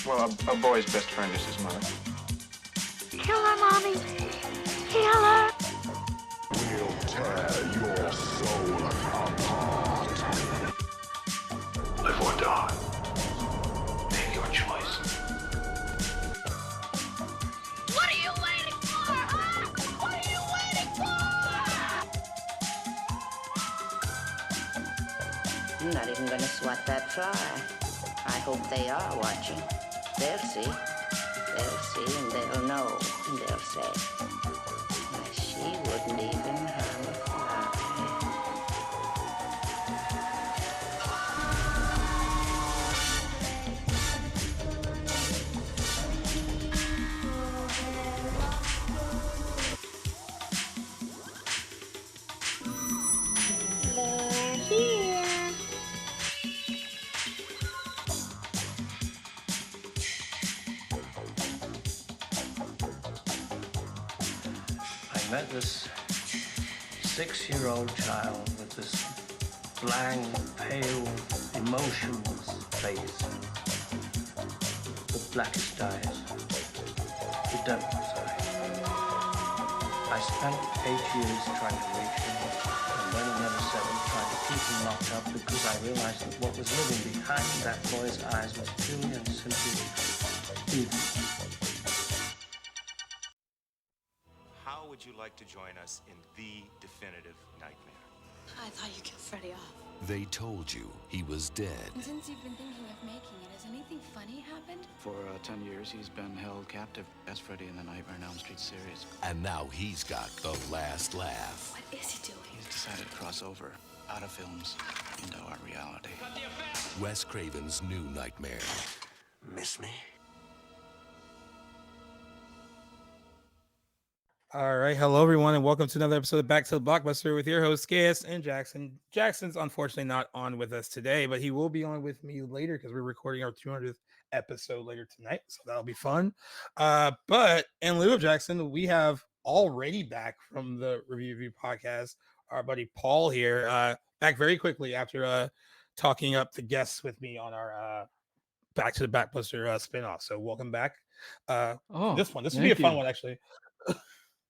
Well, a boy's best friend is his mother. Kill her, Mommy. Kill her. We'll tear your soul apart. Live or die. Make your choice. What are you waiting for, huh? What are you waiting for? I'm not even gonna swat that fly. I hope they are watching. They'll see. They'll see and they'll know. And they'll say, why, she wouldn't even harm a fly. They're here. I met this 6-year-old child with this blank, pale, emotionless face. The blackest eyes. The devil's eyes. I spent 8 years trying to reach him, and then another 7 trying to keep him locked up because I realized that what was living behind that boy's eyes was purely and simply evil. How would you like to join us in the definitive nightmare? I thought you killed Freddy off. They told you he was dead. And since you've been thinking of making it, has anything funny happened? For 10 years, he's been held captive as Freddy in the Nightmare on Elm Street series. And now he's got the last laugh. What is he doing? He's decided to cross over out of films into our reality. Wes Craven's new nightmare. Miss me? All right, hello everyone, and welcome to another episode of Back to the Blockbuster with your host KS and Jackson. Jackson's unfortunately not on with us today, but he will be on with me later because we're recording our 200th episode later tonight, so that'll be fun. But in lieu of Jackson, we have already back from the Review podcast our buddy Paul here, back very quickly after talking up the guests with me on our Back to the Blockbuster spinoff. So welcome back. This will be a fun one actually.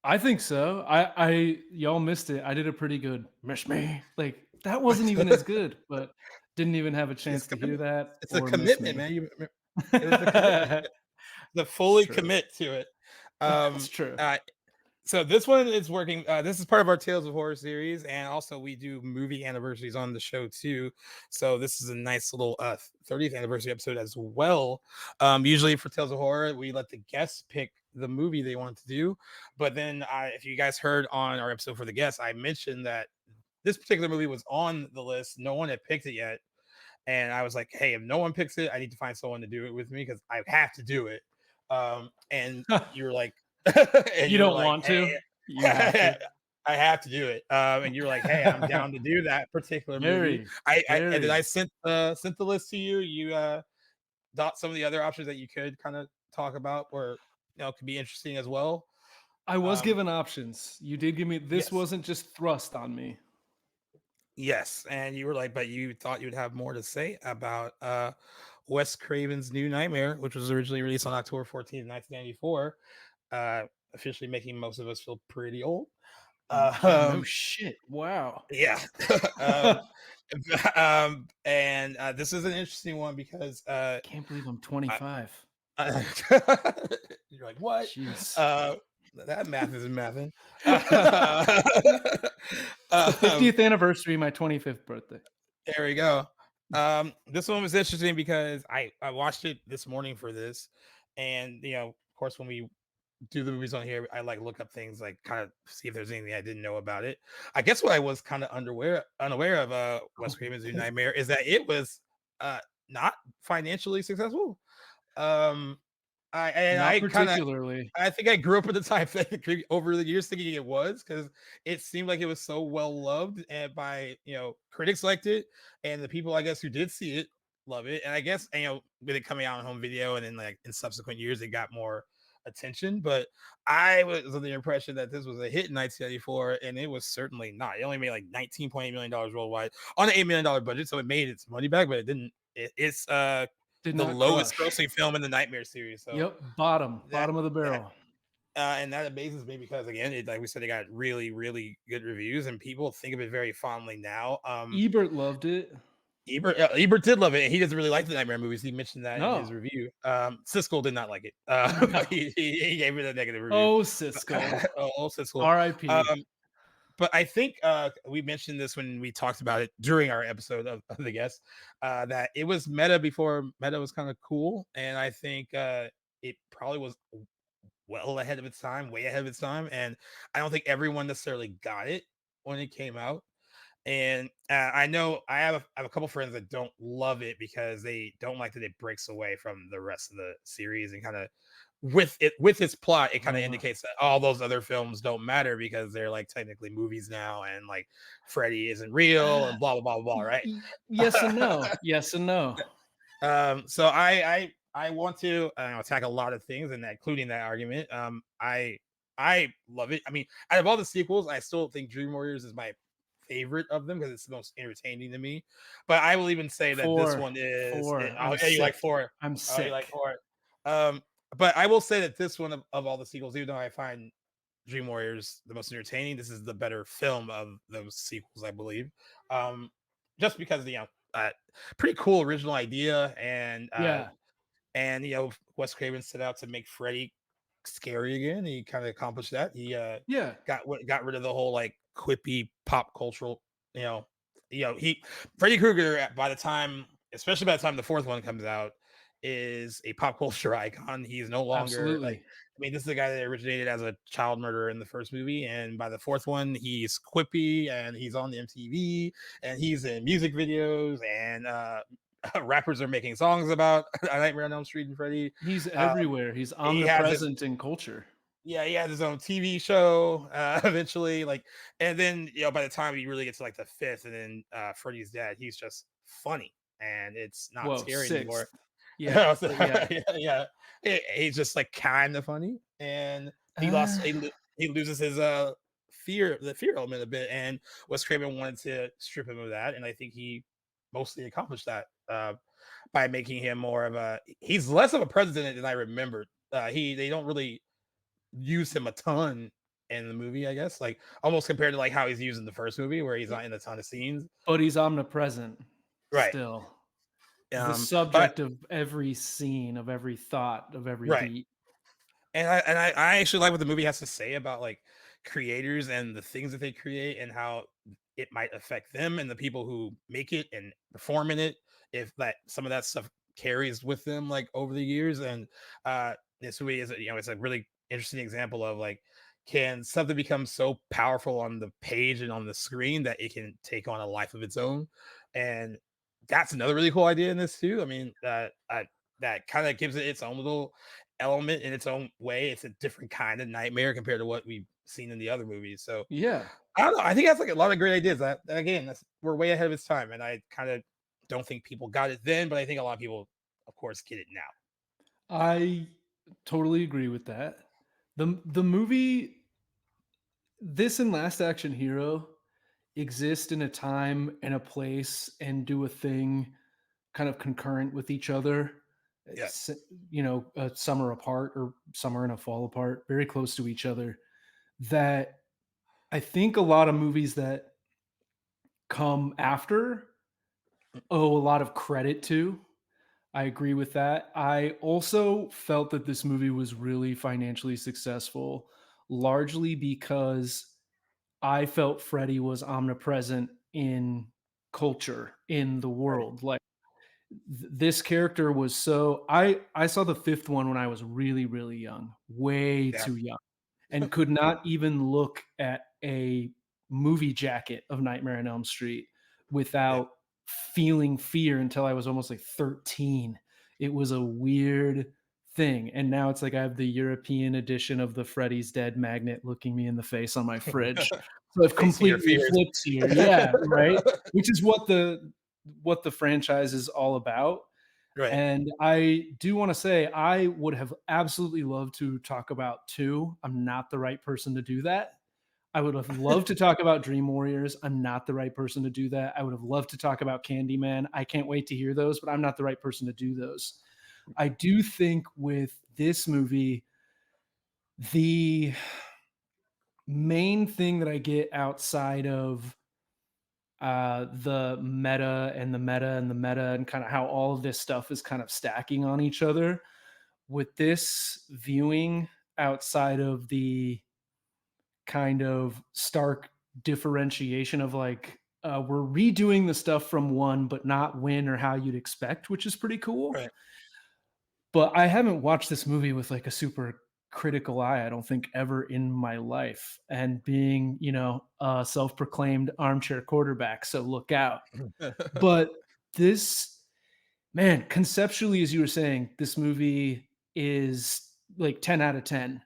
I think so. I y'all missed it. I did a pretty good miss me. Like that wasn't even as good, but didn't even have a chance to hear that. It's a commitment, man. It was a commitment. The fully commit to it. That's true. So this one is working. This is part of our Tales of Horror series, and also we do movie anniversaries on the show too. So this is a nice little 30th anniversary episode as well. Usually for Tales of Horror, we let the guests pick the movie they want to do, but then if you guys heard on our episode for the guests, I mentioned that this particular movie was on the list. No one had picked it yet, and I was like, hey, if no one picks it, I need to find someone to do it with me because I have to do it. And you were like, and you don't want to. You have to. I have to do it. And you're like, hey, I'm down to do that particular movie. And then I sent the list to you. You thought some of the other options that you could kind of talk about or could be interesting as well. I was given options. You did give me this. Yes. Wasn't just thrust on me. Yes, and you were like, but you thought you'd have more to say about Wes Craven's New Nightmare, which was originally released on October 14th, 1994, officially making most of us feel pretty old. No shit! Wow. Yeah. And this is an interesting one because Can't believe I'm 25. You're like, what? That math isn't mathing. 50th anniversary, my 25th birthday. There we go. This one was interesting because I watched it this morning for this, and of course, when we do the movies on here, I like look up things like kind of see if there's anything I didn't know about it. I guess what I was kind of unaware of Wes Craven's New Nightmare is that it was not financially successful. I think I grew up with the type that over the years thinking it was because it seemed like it was so well loved and by critics liked it, and the people I guess who did see it love it. And I guess with it coming out on home video and then like in subsequent years it got more attention. But I was under the impression that this was a hit in 1994, and it was certainly not. It only made like $19.8 million worldwide on an $8 million budget, so it made its money back, but it didn't. Its Did the not lowest crush. grossing film in the Nightmare series. So Yep, bottom that of the that barrel. and that amazes me because again, like we said, it got really, really good reviews, and people think of it very fondly now. Ebert loved it. Ebert did love it, and he doesn't really like the Nightmare movies. He mentioned that in his No. review. Siskel did not like it. No. He gave it a negative review. Oh, Siskel. Oh, Siskel. R.I.P. But I think we mentioned this when we talked about it during our episode of the guest, that it was meta before meta was kind of cool, and I think it probably was well ahead of its time, way ahead of its time, and I don't think everyone necessarily got it when it came out. And I know I have a couple friends that don't love it because they don't like that it breaks away from the rest of the series and kind of with its plot, it kind of indicates that all those other films don't matter because they're like technically movies now, and like Freddy isn't real and blah blah blah blah, right? Yes and no. Yes and no. So I want to attack a lot of things, and including that argument. I love it. I mean, out of all the sequels, I still think Dream Warriors is my favorite of them because it's the most entertaining to me. But I will even say that this one is. I'm You like sick. four? I'm Oh, you like sick. four? Um, but I will say that this one of all the sequels, even though I find Dream Warriors the most entertaining, this is the better film of those sequels, I believe. Just because pretty cool original idea, Yeah. and Wes Craven set out to make Freddy scary again. He kind of accomplished that. He Yeah. got rid of the whole like quippy pop cultural, he Freddy Krueger by the time, especially by the time the fourth one comes out, is a pop culture icon. He's no longer like, Absolutely. I mean, this is the guy that originated as a child murderer in the first movie, and by the fourth one, he's quippy and he's on the MTV and he's in music videos, and rappers are making songs about A Nightmare on Elm Street and Freddy. He's everywhere. He's He has his, omnipresent in culture. yeah, he has his own TV show eventually, like, and then by the time he really gets to like the fifth, and then Freddy's dead, he's just funny and it's not Whoa, scary anymore. sixth. Yeah. Yeah. He's just like kind of funny, and he loses his the fear element a bit, and Wes Craven wanted to strip him of that, and I think he mostly accomplished that by making him more of he's less of a president than I remembered. They don't really use him a ton in the movie, I guess, like almost compared to like how he's used in the first movie where he's not in a ton of scenes. But he's omnipresent Right. still. The But subject of every scene, of every thought, of every right. beat. And I actually like what the movie has to say about like creators and the things that they create and how it might affect them and the people who make it and perform in it, if that some of that stuff carries with them like over the years. And this movie is it's a really interesting example of like, can something become so powerful on the page and on the screen that it can take on a life of its own? And that's another really cool idea in this too. I mean, that kind of gives it its own little element in its own way. It's a different kind of nightmare compared to what we've seen in the other movies. So yeah, I don't know. I think that's like a lot of great ideas. We're way ahead of its time, and I kind of don't think people got it then, but I think a lot of people, of course, get it now. I totally agree with that. The movie, this and Last Action Hero, exist in a time and a place and do a thing kind of concurrent with each other. Yeah. A summer apart or summer and a fall apart, very close to each other. That I think a lot of movies that come after owe a lot of credit to. I agree with that. I also felt that this movie was really financially successful, largely because I felt Freddy was omnipresent in culture, in the world. Like this character was so I saw the fifth one when I was really, really young, way too young, and could not even look at a movie jacket of Nightmare on Elm Street without feeling fear until I was almost like 13. It was a weird thing. And now it's like I have the European edition of the Freddy's Dead magnet looking me in the face on my fridge. So I've completely flipped here. Yeah, right. Which is what the franchise is all about. Right. And I do want to say I would have absolutely loved to talk about 2. I'm not the right person to do that. I would have loved to talk about Dream Warriors. I'm not the right person to do that. I would have loved to talk about Candyman. I can't wait to hear those, but I'm not the right person to do those. I do think with this movie, the main thing that I get outside of the meta and the meta and the meta and kind of how all of this stuff is kind of stacking on each other with this viewing outside of the kind of stark differentiation of like we're redoing the stuff from one but not when or how you'd expect, which is pretty cool. Right. But I haven't watched this movie with like a super critical eye, I don't think, ever in my life. And being, a self-proclaimed armchair quarterback, so look out. But this, man, conceptually, as you were saying, this movie is like 10 out of 10.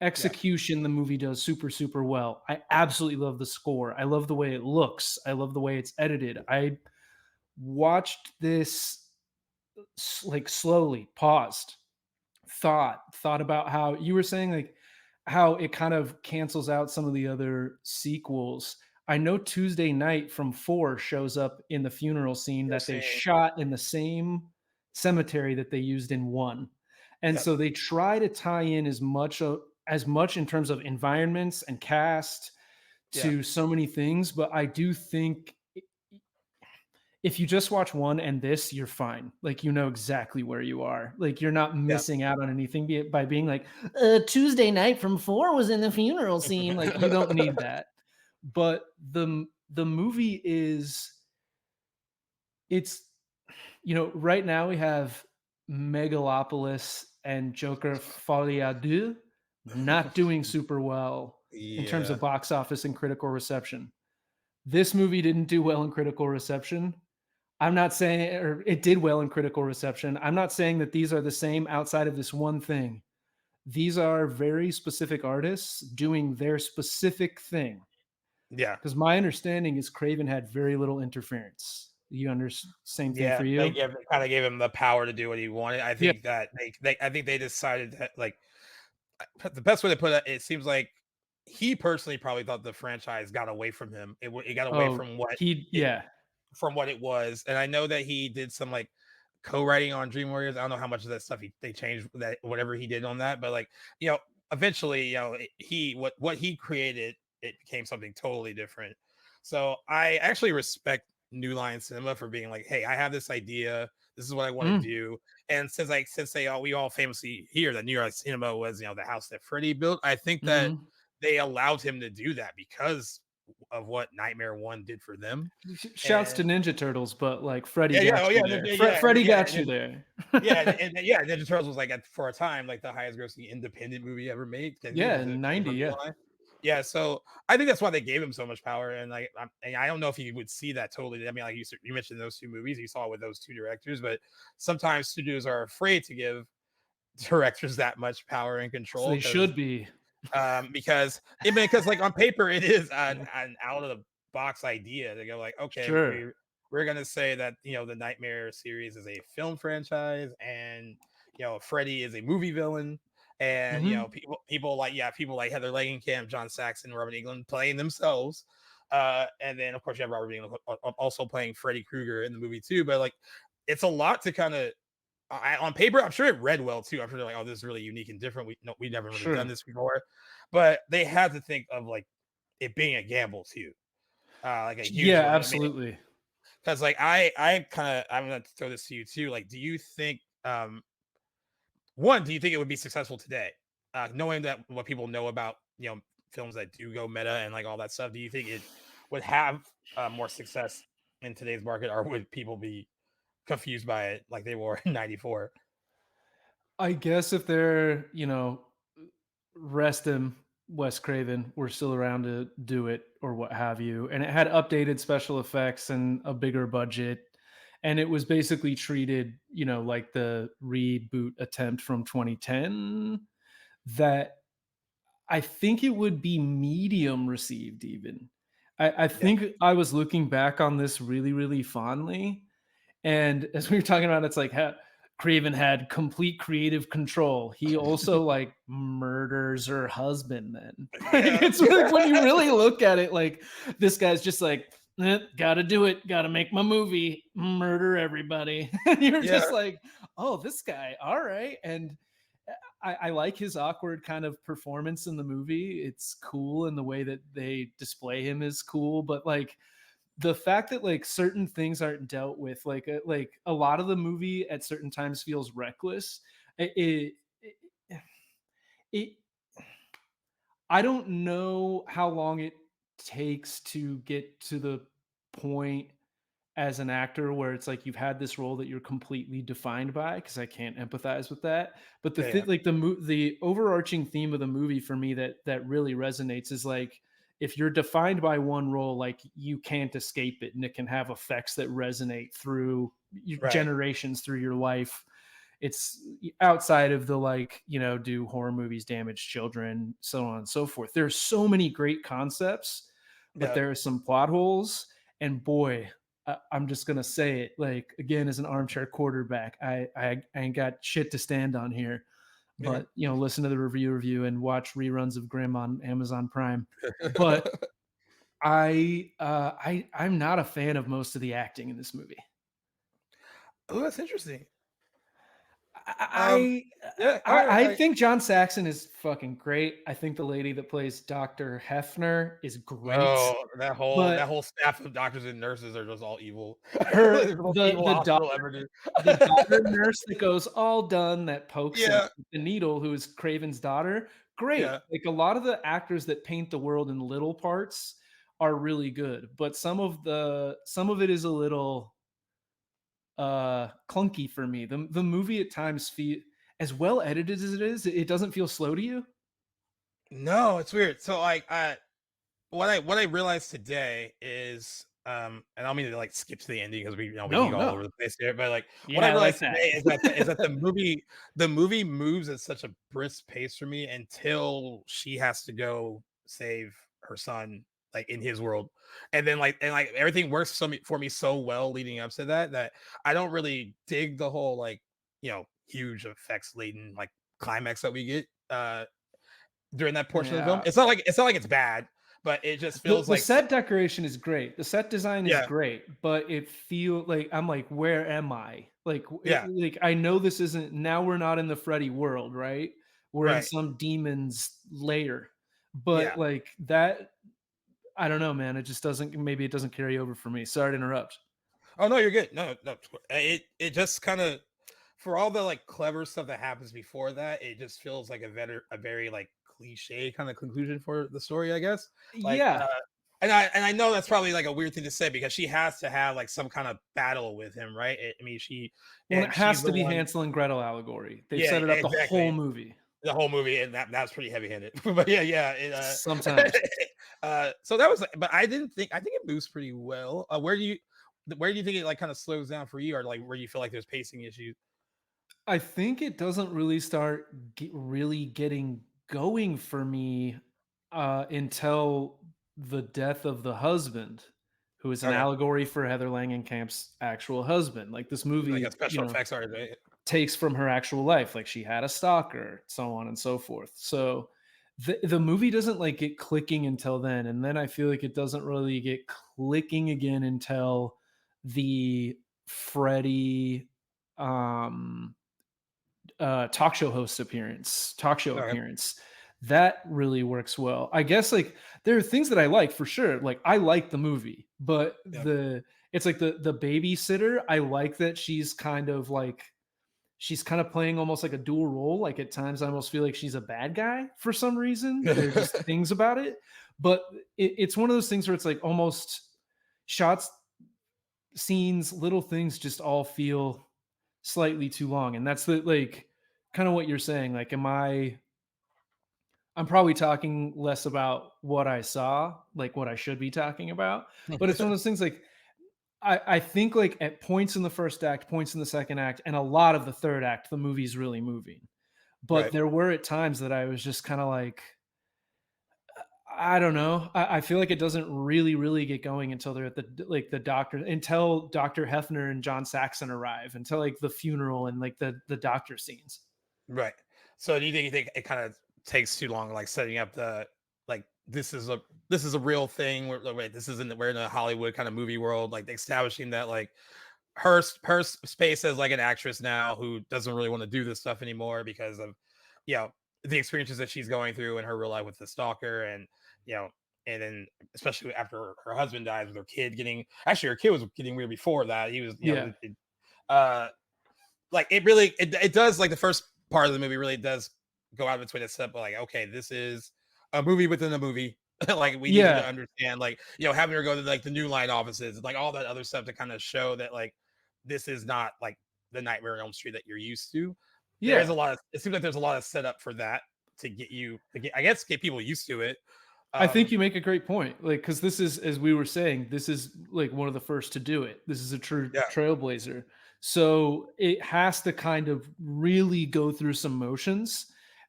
Execution, the movie does super, super well. I absolutely love the score. I love the way it looks. I love the way it's edited. I watched this like slowly, paused, thought about how you were saying, like how it kind of cancels out some of the other sequels. I know Tuesday Night from 4 shows up in the funeral scene that they shot in the same cemetery that they used in 1. And so they try to tie in as much in terms of environments and cast to so many things, but I do think if you just watch 1 and this, you're fine. Like, you know exactly where you are. Like, you're not missing out on anything by being like, Tuesday Night from 4 was in the funeral scene. Like, you don't need that. But the movie it's, right now we have Megalopolis and Joker Folie à Deux not doing super well in terms of box office and critical reception. This movie didn't do well in critical reception. I'm not saying, or it did well in critical reception. I'm not saying that these are the same outside of this one thing. These are very specific artists doing their specific thing. Yeah. Because my understanding is Craven had very little interference. You understand? Same thing for you? They kind of gave him the power to do what he wanted. I think that I think they decided that, like, the best way to put it seems like he personally probably thought the franchise got away from him. It got away from what from what it was. And I know that he did some like co-writing on Dream Warriors. I don't know how much of that stuff they changed, that whatever he did on that, but like, eventually, what he created, it became something totally different. So I actually respect New Line Cinema for being like, hey, I have this idea. This is what I want to do. And since we all famously hear that New York Cinema was, the house that Freddy built, I think that they allowed him to do that because of what Nightmare 1 did for them. Shouts to Ninja Turtles, but like Freddy got you there. Freddy got you there. Ninja Turtles was like for a time like the highest grossing independent movie ever made. In 90, yeah. So I think that's why they gave him so much power. And like, I don't know if you would see that totally. I mean, like you mentioned those 2 movies, you saw it with those 2 directors, but sometimes studios are afraid to give directors that much power and control. So they should be. Because like on paper it is an out of the box idea to go like, okay, we're gonna say that the Nightmare series is a film franchise, and Freddy is a movie villain, and people like Heather Langenkamp, John Saxon, Robert Englund playing themselves, and then of course you have Robert Englund also playing Freddy Krueger in the movie too. But like, it's a lot to kind of on paper, I'm sure it read well too. I'm sure they're like, oh, this is really unique and different. We've never really done this before, but they had to think of like it being a gamble too. Like a huge one. Absolutely. Because like I'm gonna throw this to you too. Like, do you think do you think it would be successful today? Knowing that what people know about films that do go meta and like all that stuff, do you think it would have more success in today's market, or would people be confused by it like they were in 94? I guess if they're, rest him, Wes Craven, we're still around to do it or what have you. And it had updated special effects and a bigger budget. And it was basically treated, like the reboot attempt from 2010, that I think it would be medium received even. I think I was looking back on this really, really fondly. And as we were talking about, it's like, Craven had complete creative control. He also like murders her husband then. Like, Yeah. it's like when you really look at it, like this guy's just like, gotta do it, gotta make my movie, murder everybody. And you're Yeah. just like, oh, this guy, all right. And I like his awkward kind of performance in the movie. It's cool, and the way that they display him is cool. But like the fact that like certain things aren't dealt with, like a lot of the movie at certain times feels reckless. It, it I don't know how long it takes to get to the point as an actor where it's like you've had this role that you're completely defined by, because I can't empathize with that. But Yeah, yeah. like the overarching theme of the movie for me that really resonates is like, if you're defined by one role, like you can't escape it, and it can have effects that resonate through Right. generations through your life. It's outside of the like, do horror movies damage children, so on and so forth. There's so many great concepts, but Yeah. there are some plot holes. And boy, I'm just gonna say it, like, again, as an armchair quarterback, I ain't got shit to stand on here. Yeah. But listen to the review and watch reruns of Grimm on Amazon Prime. But I'm not a fan of most of the acting in this movie. Oh, that's interesting. I Yeah. All I, right. I think John Saxon is fucking great. I think the lady that plays Dr. Hefner is great. Oh, that But whole staff of doctors and nurses are just all evil. her They're the most the evil the hospital daughter ever, dude. the daughter nurse that goes all done, that pokes him Yeah. with the needle, who is Craven's daughter, great. Yeah. Like, a lot of the actors that paint the world in little parts are really good, but some of it is a little clunky for me. The movie at times feel, as well edited as it is, it doesn't feel slow to you. No, it's weird. So like what I realized today is and I don't mean to like skip to the ending because we No, geek all no. over the place here, but like what Yeah, I I like realized that. today is that the movie moves at such a brisk pace for me until she has to go save her son like in his world. And then like everything works for me so well leading up to that I don't really dig the whole like, huge effects laden like climax that we get during that portion of the film. Yeah. It's not like it's bad, but it just The feels the like set decoration is great. The set design is yeah, great, but it feel like I'm like, where am I? Like, yeah, like I know this isn't, now we're not in the Freddy world, right? We're in right, some demon's lair. But yeah. like that, I don't know, man. It just doesn't, maybe it doesn't carry over for me. Sorry to interrupt. Oh no, you're good. No, no, it just kind of for all the like clever stuff that happens before that, it just feels like a very like cliche kind of conclusion for the story, I guess. Like, Yeah. and I know that's probably like a weird thing to say because she has to have like some kind of battle with him, right? I mean, Well, it she's has to the be one. Hansel and Gretel allegory. They've Yeah, set it up the whole exactly. movie. The whole movie, and that's pretty heavy-handed. But yeah, Sometimes. so that was, but I think it moves pretty well. Where do you think it like kind of slows down for you, or like where you feel like there's pacing issues? I think it doesn't really start really getting going for me until the death of the husband, who is an Okay, allegory for Heather Langenkamp's actual husband. Like, this like a movie, special effects artist, right? takes from her actual life. Like, she had a stalker, so on and so forth. So the movie doesn't like get clicking until then, and then I feel like it doesn't really get clicking again until the Freddy um talk show Okay, appearance. That really works well, I guess. Like, there are things that I like, for sure. Like, I like the movie, but yeah, it's like the babysitter, I like that she's kind of playing almost like a dual role. Like, at times I almost feel like she's a bad guy for some reason. There are just things about it. But it's one of those things where it's like almost shots, scenes, little things just all feel slightly too long. And that's the like kind of what you're saying. Like, I'm probably talking less about what I saw, like what I should be talking about. But it's one of those things, like, I think like at points in the first act, points in the second act, and a lot of the third act, the movie's really moving. But right. there were at times that I was just kind of like, I don't know. I feel like it doesn't really get going until they're at the doctor, until Dr. Hefner and John Saxon arrive, until like the funeral and like the doctor scenes. Right. So do you think it kind of takes too long, like setting up the like this is a real thing? Wait, this isn't we're in a Hollywood kind of movie world, like establishing that like space as like an actress now who doesn't really want to do this stuff anymore because of you know the experiences that she's going through in her real life with the stalker and you know and then especially after her husband dies with her kid getting actually her kid was getting weird before that he was Yeah. uh like it really it does like the first part of the movie really does go out of its way to set up like okay this is a movie within a movie like we need you to Yeah. understand like you know having her go to like the New Line offices like all that other stuff to kind of show that like this is not like the Nightmare on Elm Street that you're used to. There is Yeah. a lot of it seems like there's a lot of setup for that to get you to get I guess get people used to it. I think um you make a great point. Like, because this is, as we were saying, this is like one of the first to do it. This is a true yeah trailblazer. So it has to kind of really go through some motions.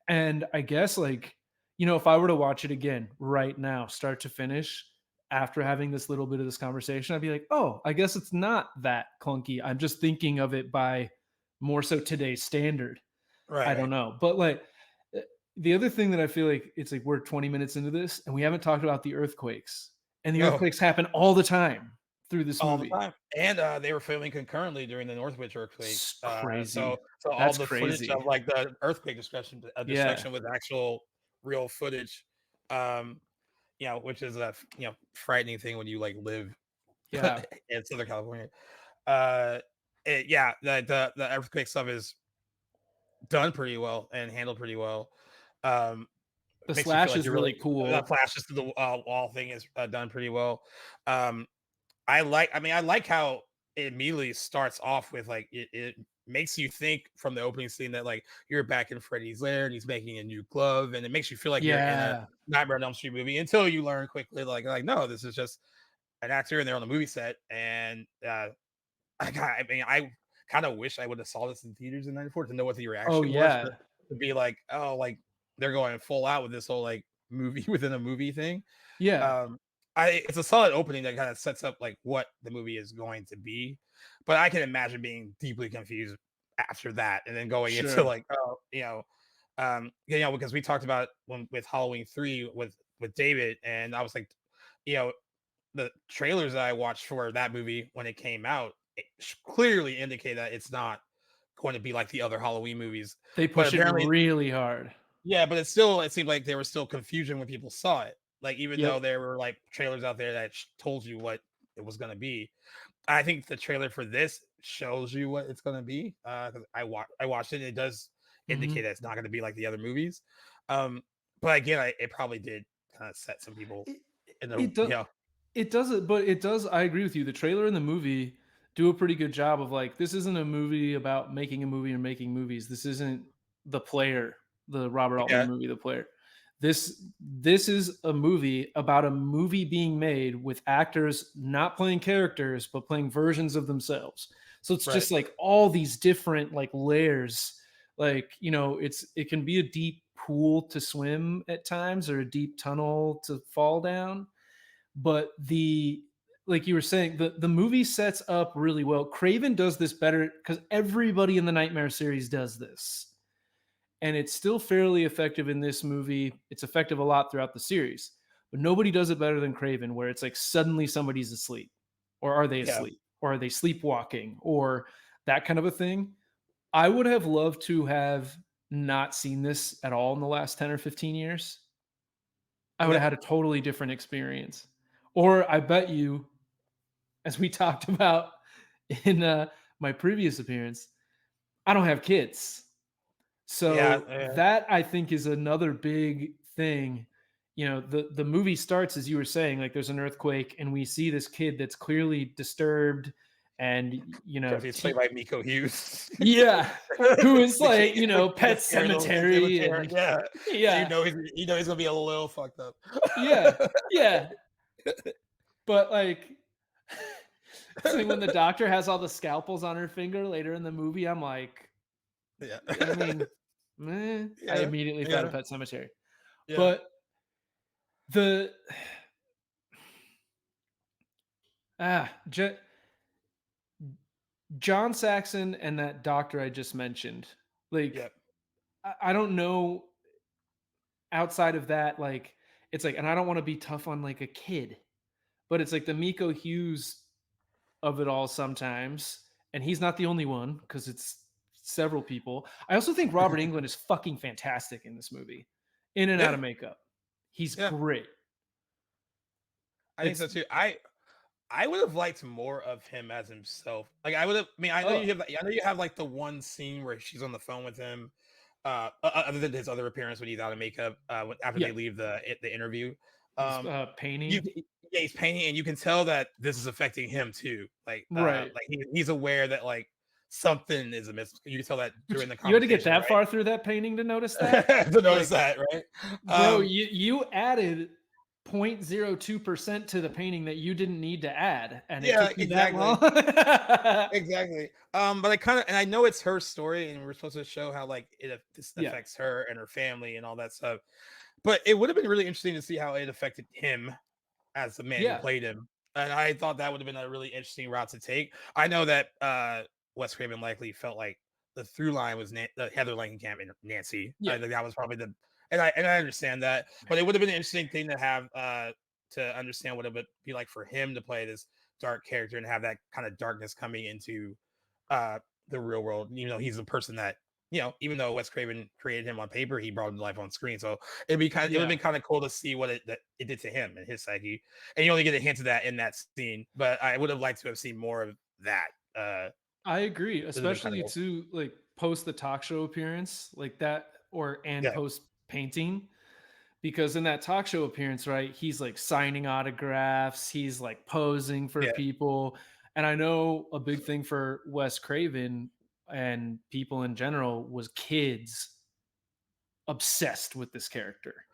And I guess, like, if I were to watch it again right now, start to finish, after having this little bit of this conversation, I'd be like, oh, I guess it's not that clunky. I'm just thinking of it by more so today's standard. right I don't right know. But like, uh, the other thing that I feel like it's like we're 20 minutes into this and we haven't talked about the earthquakes. And the no earthquakes happen all the time through this all the movie. time. And they were filming concurrently during the Northwich earthquake. It's So crazy. so all That's the footage of crazy. like the earthquake Yeah. destruction with actual real footage. Um, which is a frightening thing when you like live Yeah. in Southern California. Uh, yeah, the earthquake stuff is done pretty well and handled pretty well. Um, The makes you feel slash like is you're really really the cool. flashes to the wall thing is done pretty well. Um, I mean, I like how it immediately starts off with like it makes you think from the opening scene that like you're back in Freddy's lair and he's making a new glove, and it makes you feel like you're in a Yeah. Nightmare on Elm Street movie until you learn quickly like no, this is just an actor and they're on the movie set. And I mean, I kind of wish I would have saw this in theaters in '94 to know what the Oh reaction was yeah. to be like, oh, like they're going full out with this whole like movie within a movie thing. Yeah. um it's a solid opening that kind of sets up like what the movie is going to be, but I can imagine being deeply confused after that and then going into Sure. like because we talked about when with Halloween 3 with David, and I was like, you know the trailers that I watched for that movie when it came out clearly indicate that it's not going to be like the other Halloween movies, They but push it apparently really hard. yeah, but it seemed like there was still confusion when people saw it. Like even though Yep. there were like trailers out there that told you what it was going to be, I think the trailer for this shows you what it's going to be. Because I watched it, and it does indicate Mhm. that it's not going to be like the other movies. Um, but again, it probably did kind of set some people It, in the it does. It doesn't, but it does. I agree with you. The trailer and the movie do a pretty good job of like, this isn't a movie about making a movie or making movies. This isn't The Player, the Robert Altman Okay, movie, The Player. This is a movie about a movie being made with actors not playing characters, but playing versions of themselves. So it's right, just like all these different like layers. Like, it can be a deep pool to swim at times or a deep tunnel to fall down, but like you were saying, the movie sets up really well. Craven does this better because everybody in the Nightmare series does this, and it's still fairly effective in this movie. It's effective a lot throughout the series, but nobody does it better than Craven, where it's like suddenly somebody's asleep, or are they yeah, asleep, or are they sleepwalking, or that kind of a thing. I would have loved to have not seen this at all in the last 10 or 15 years. I would have okay, had a totally different experience. Or I bet you, as we talked about in my previous appearance, I don't have kids. yeah, So that I think is another big thing. The movie starts as you were saying, like there's an earthquake, and we see this kid that's clearly disturbed, and because he's played by Miko Hughes. yeah, who is the like, kid, the Pet scary little Cemetery, cemetery, and yeah. So yeah, you know he's gonna be a little fucked up. yeah, yeah. But like, so when the doctor has all the scalpels on her finger later in the movie, I'm like, Yeah. I mean, I Yeah. immediately thought of Yeah. Pet Cemetery. Yeah. But The ah, John Saxon and that doctor I just mentioned. Like, Yep. I don't know outside of that. Like, it's like, and I don't want to be tough on like a kid, but it's like the Miko Hughes of it all sometimes, and he's not the only one because it's several people. I also think Robert Englund is fucking fantastic in this movie, in and out Yeah. of makeup. He's Yeah. great. I think It's so too. I would have liked more of him as himself. Like I would have. I mean, I know oh you have. I know you have like the one scene where she's on the phone with him. Other than his other appearance when he's out of makeup, after yeah, they leave the interview, he's um, you painting yeah, he's painting, and you can tell that this is affecting him too. right. Like he's aware that like something is amiss. You can tell that Which during the you had to get conversation, that far through that painting to notice that? right? To notice Like, that, right? bro, Um, you added 0.02% to the painting that you didn't need to add, and it yeah, took you that exactly. long? Exactly. But I kind of, and I know it's her story, and we're supposed to show how like this Yeah. affects her and her family and all that stuff. But it would have been really interesting to see how it affected him as the man who Yeah. played him. And I thought that would have been a really interesting route to take. I know that Wes Craven likely felt like the through line was Heather Langenkamp and Nancy. I Yeah. think that was probably and I understand that, but it would have been an interesting thing to have to understand what it would be like for him to play this dark character and have that kind of darkness coming into the real world. You know, he's a person that, you know, even though Wes Craven created him on paper, he brought him to life on screen. So it would have Yeah. been kind of cool to see what it did to him and his psyche. And you only get a hint of that in that scene, but I would have liked to have seen more of that. I agree, It would have been kind of especially cool. to like post the talk show appearance like that, and Yeah, post painting, because in that talk show appearance, right, he's like signing autographs, he's like posing for yeah, people. And I know a big thing for Wes Craven and people in general was kids obsessed with this character,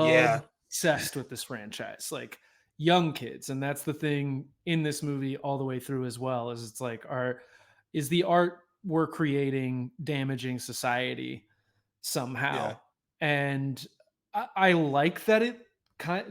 yeah, obsessed with this franchise, like young kids. And that's the thing in this movie all the way through as well, is it's like, is the art we're creating damaging society yeah. somehow? And I like that.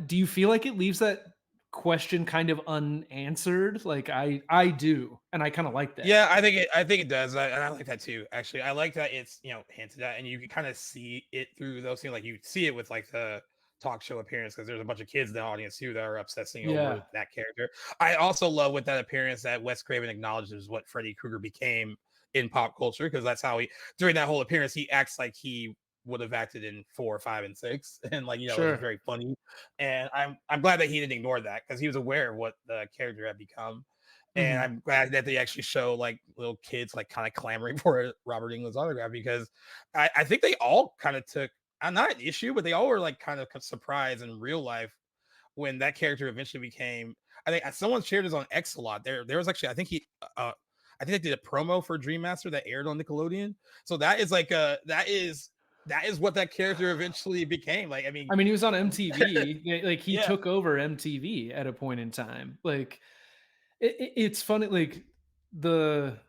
Do you feel like it leaves that question kind of unanswered? Like, I do, and I kind of like that. Yeah, I think it does, and I like that too. Actually, I like that it's, you know, hinted at, and you can kind of see it through those things. Like you see it with like the talk show appearance because there's a bunch of kids in the audience too that are obsessing over Yeah, that character. I also love with that appearance that Wes Craven acknowledges what Freddy Krueger became in pop culture, because that's how he, during that whole appearance, he acts like he would have acted in 4, 5, and 6, and like, you know, it was sure. very funny. And I'm glad that he didn't ignore that because he was aware of what the character had become. And Mhm. I'm glad that they actually show like little kids like kind of clamoring for Robert England's autograph, because I think they all kind of took, not an issue, but they all were like kind of surprised in real life when that character eventually became. I think someone shared this on X a lot. There was actually, I think they did a promo for Dream Master that aired on Nickelodeon. So that is like that is what that character eventually became. Like, I mean, I mean, he was on MTV. Like, he yeah, took over MTV at a point in time. Like, it's funny. Like, the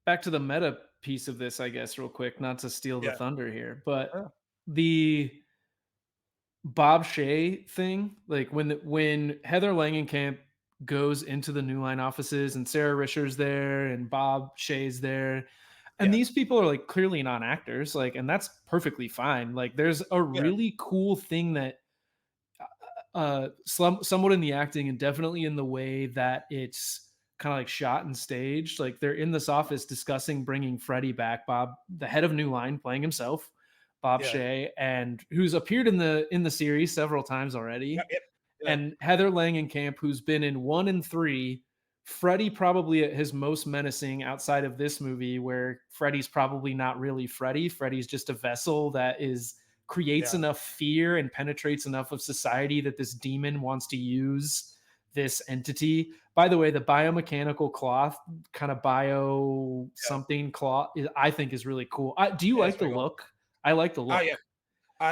back to the meta piece of this, I guess, real quick, not to steal the yeah, thunder here, but uh, the Bob Shea thing, like when Heather Langenkamp goes into the New Line offices and Sarah Risher's there and Bob Shea's there, and yeah, these people are like clearly not actors, like, and that's perfectly fine. Like, there's a yeah, really cool thing that somewhat in the acting and definitely in the way that it's kind of like shot and staged. Like, they're in this office discussing bringing Freddie back. Bob, the head of New Line, playing himself, Bob yeah, Shea, and who's appeared in the series several times yeah, already, yeah, and Heather Langenkamp, who's been in 1 and 3. Freddie probably at his most menacing outside of this movie, where Freddie's probably not really Freddie. Freddie's just a vessel that is creates yeah, enough fear and penetrates enough of society that this demon wants to use this entity. By the way, the biomechanical cloth, kind of bio yeah. something cloth, I think is really cool. Do you Yeah, it's like the pretty cool. look? I like the Oh yeah, look.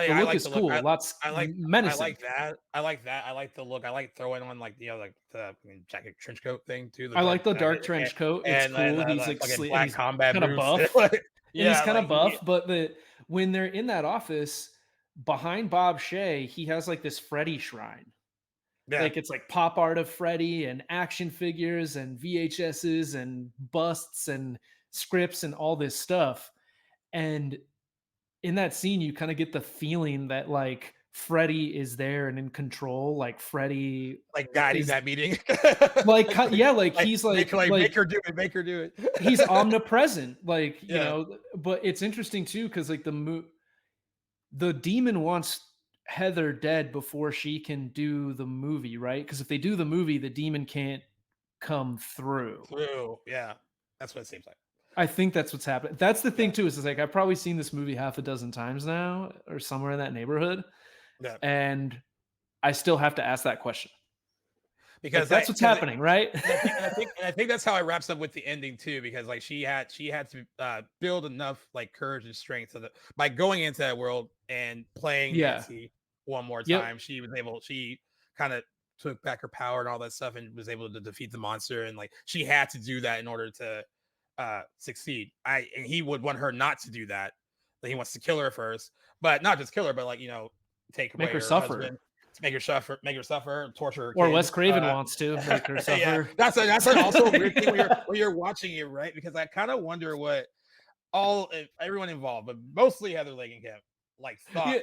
The I look like is the look. cool. Lots I menacing. like that. I like that. I like the look. I like throwing on like, you know, like the jacket trench coat thing too, the I like dark the jacket, dark trench coat. It's and cool. He's the like fucking and black he's combat kind of boots. buff. And he's Yeah, kind like of buff, but when they're in that office, behind Bob Shea, he has like this Freddy shrine. Yeah. Like it's like pop art of Freddy and action figures and VHSs and busts and scripts and all this stuff. And in that scene, you kind of get the feeling that like Freddy is there and in control. Like Freddy Like guiding is that meeting. like, yeah, like he's make her do it, make her do it. he's omnipresent. Like, you Yeah. know, but it's interesting too, because like the demon wants Heather dead before she can do the movie, right? Because if they do the movie, the demon can't come through. True. Yeah. That's what it seems like. I think that's what's happening. That's the thing Yeah. too, is like I've probably seen this movie half a dozen times now, or somewhere in that neighborhood, Yeah. and I still have to ask that question. Because Like, that's what's happening, right? and I think that's how it wraps up with the ending too, because like she had to build enough like courage and strength so that by going into that world and playing Yeah. Nancy one more Yep. time, she kind of took back her power and all that stuff and was able to defeat the monster, and like she had to do that in order to succeed. And he would want her not to do that. That he wants to kill her first, but not just kill her, but like, you know, take away Make her her suffer. husband, make her suffer, torture her Or kids. Wes Craven wants to make her suffer. Yeah, that's also a weird thing when you're watching it, right? Because I kind of wonder what everyone involved, but mostly Heather Langenkamp, like thought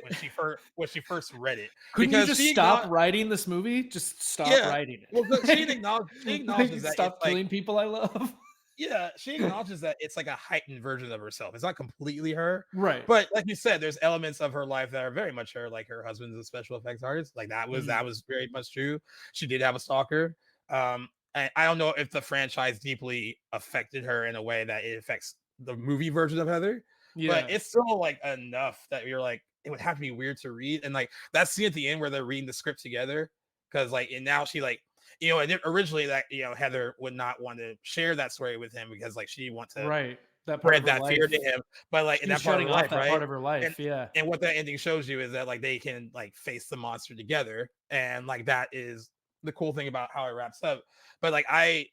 when she first read it. Couldn't you Because just stop writing this movie? Just stop writing it. Well, she acknowledges that stop it's like, killing people I love. yeah, she acknowledges that it's like a heightened version of herself. It's not completely her, Right. but like you said, there's elements of her life that are very much her. Like her husband's a special effects artist. Like that was very much true. She did have a stalker. And I don't know if the franchise deeply affected her in a way that it affects the movie version of Heather. Yeah. But it's still like enough that you're like, it would have to be weird to read. And like that scene at the end where they're reading the script together, because like, and now she like, you know, and originally that, you know, Heather would not want to share that story with him because like she wants to that spread that fear to him. But like in that part of her life, right? Part of her life, and what that ending shows you is that like they can like face the monster together, and like that is the cool thing about how it wraps up. But like I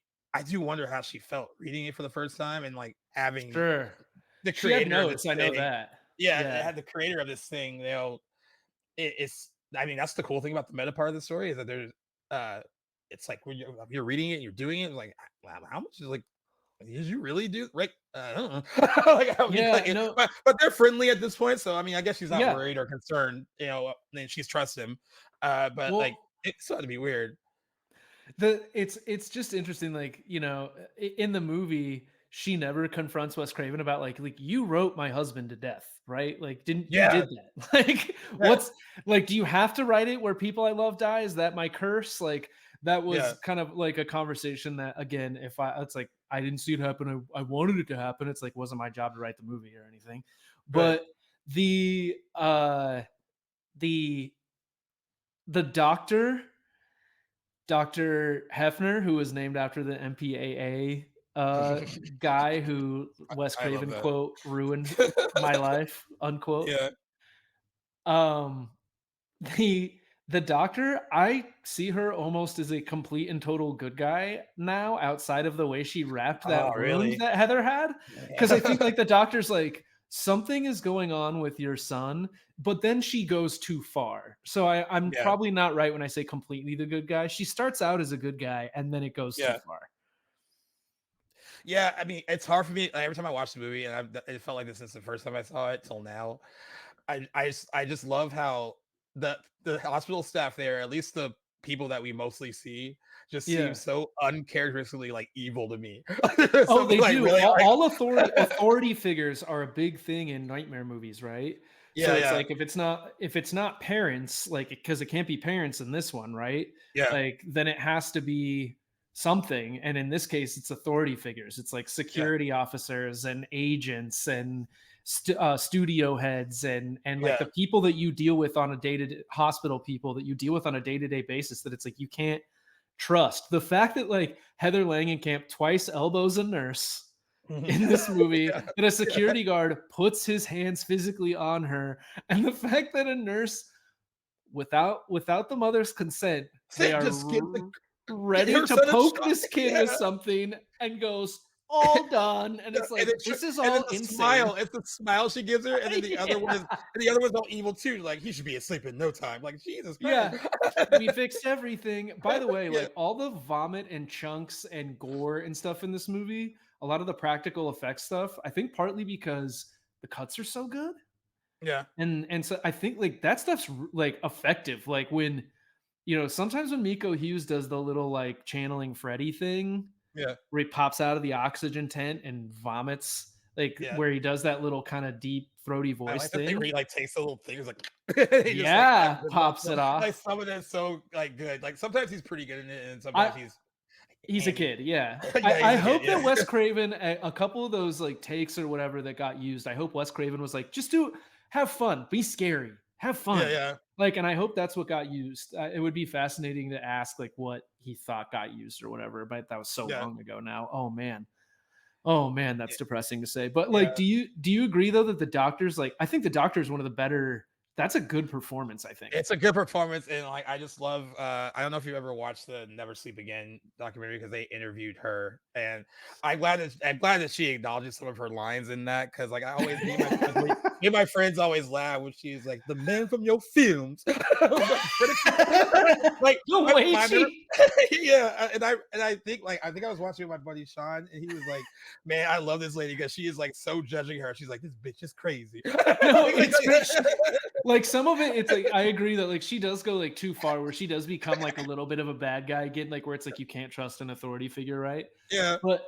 do wonder how she felt reading it for the first time and like having the creator of this I know thing. that. Yeah, it had the creator of this thing. You know, it's. I mean, that's the cool thing about the meta part of the story is that there's. It's like when you're reading it, and you're doing it. Like, wow, how much is like? Did you really do right? I don't know. Like, I mean, no. But they're friendly at this point, so I mean, I guess she's not worried or concerned. You know, and she's trusts him. But like, it's starting to be weird. It's just interesting, like, you know, in the movie she never confronts Wes Craven about like you wrote my husband to death, right? Like you did that. Like what's like, do you have to write it where people I love die? Is that my curse? Like that was kind of like a conversation that, again, it's like I didn't see it happen, I wanted it to happen. It's like wasn't my job to write the movie or anything. But the doctor, Dr. Hefner, who was named after the MPAA guy who Wes Craven quote ruined my life, unquote. The doctor, I see her almost as a complete and total good guy now, outside of the way she wrapped that wound that Heather had. Because I think like the doctor's like, something is going on with your son, but then she goes too far. So I'm probably not right when I say completely the good guy. She starts out as a good guy and then it goes too far. Yeah, I mean, it's hard for me every time I watch the movie, and it felt like this since the first time I saw it till now. I just love how the hospital staff there, at least the people that we mostly see, just seem so uncharacteristically like evil to me. Oh, they like, do. really all authority figures are a big thing in nightmare movies, right? So it's like if it's not parents, like because it can't be parents in this one, right? Yeah. Like then it has to be something, and in this case, it's authority figures. It's like security officers and agents and studio heads and like the people that you deal with on a day-to-day, hospital people that you deal with on a day-to-day basis, that it's like you can't trust. The fact that like Heather Langenkamp twice elbows a nurse in this movie, and a security guard puts his hands physically on her, and the fact that a nurse, without the mother's consent, they are ready to poke this kid with something and goes, all done. And it's And like, then this is and then all the insane. smile, it's the smile she gives her, and then the other one Yeah. is and the other one's all evil too. Like he should be asleep in no time. Like Jesus Christ. Yeah. We fixed everything. By the way, Yeah, like all the vomit and chunks and gore and stuff in this movie, a lot of the practical effects stuff, I think partly because the cuts are so good. yeah, And so I think like that stuff's like effective. Like when, sometimes when Miko Hughes does the little like channeling Freddy thing yeah, where he pops out of the oxygen tent and vomits, like yeah. where he does that little kind of deep throaty I voice like the thing where thing. he like takes the little things like he just like Yeah, opens up. pops it Like off. some of that's so like good. Like sometimes he's pretty good in it, and sometimes I he's He's a Andy. kid, yeah. Yeah, I he's a kid. hope that Yeah, Wes Craven, a couple of those like takes or whatever that got used, I hope Wes Craven was like, just have fun, be scary, have yeah, fun. yeah, Like, and I hope that's what got used. It would be fascinating to ask like what he thought got used or whatever, but that was so yeah, long ago now. Oh man, that's depressing to say. But like, yeah. do you agree though that the doctor's like? I think the doctor is one of the better. That's a good performance. I think. It's a good performance, and like I just love. I don't know if you ever watched the Never Sleep Again documentary because they interviewed her, and I'm glad that she acknowledges some of her lines in that because like I always me and my friends always laugh when she's like the man from your films, like The way my she yeah, and I think I was watching with my buddy Sean, and he was like, "Man, I love this lady because she is like so judging her. She's like, this bitch is crazy." No, like some of it, it's like I agree that like she does go like too far where she does become like a little bit of a bad guy again, like where it's like you can't trust an authority figure, right? Yeah, But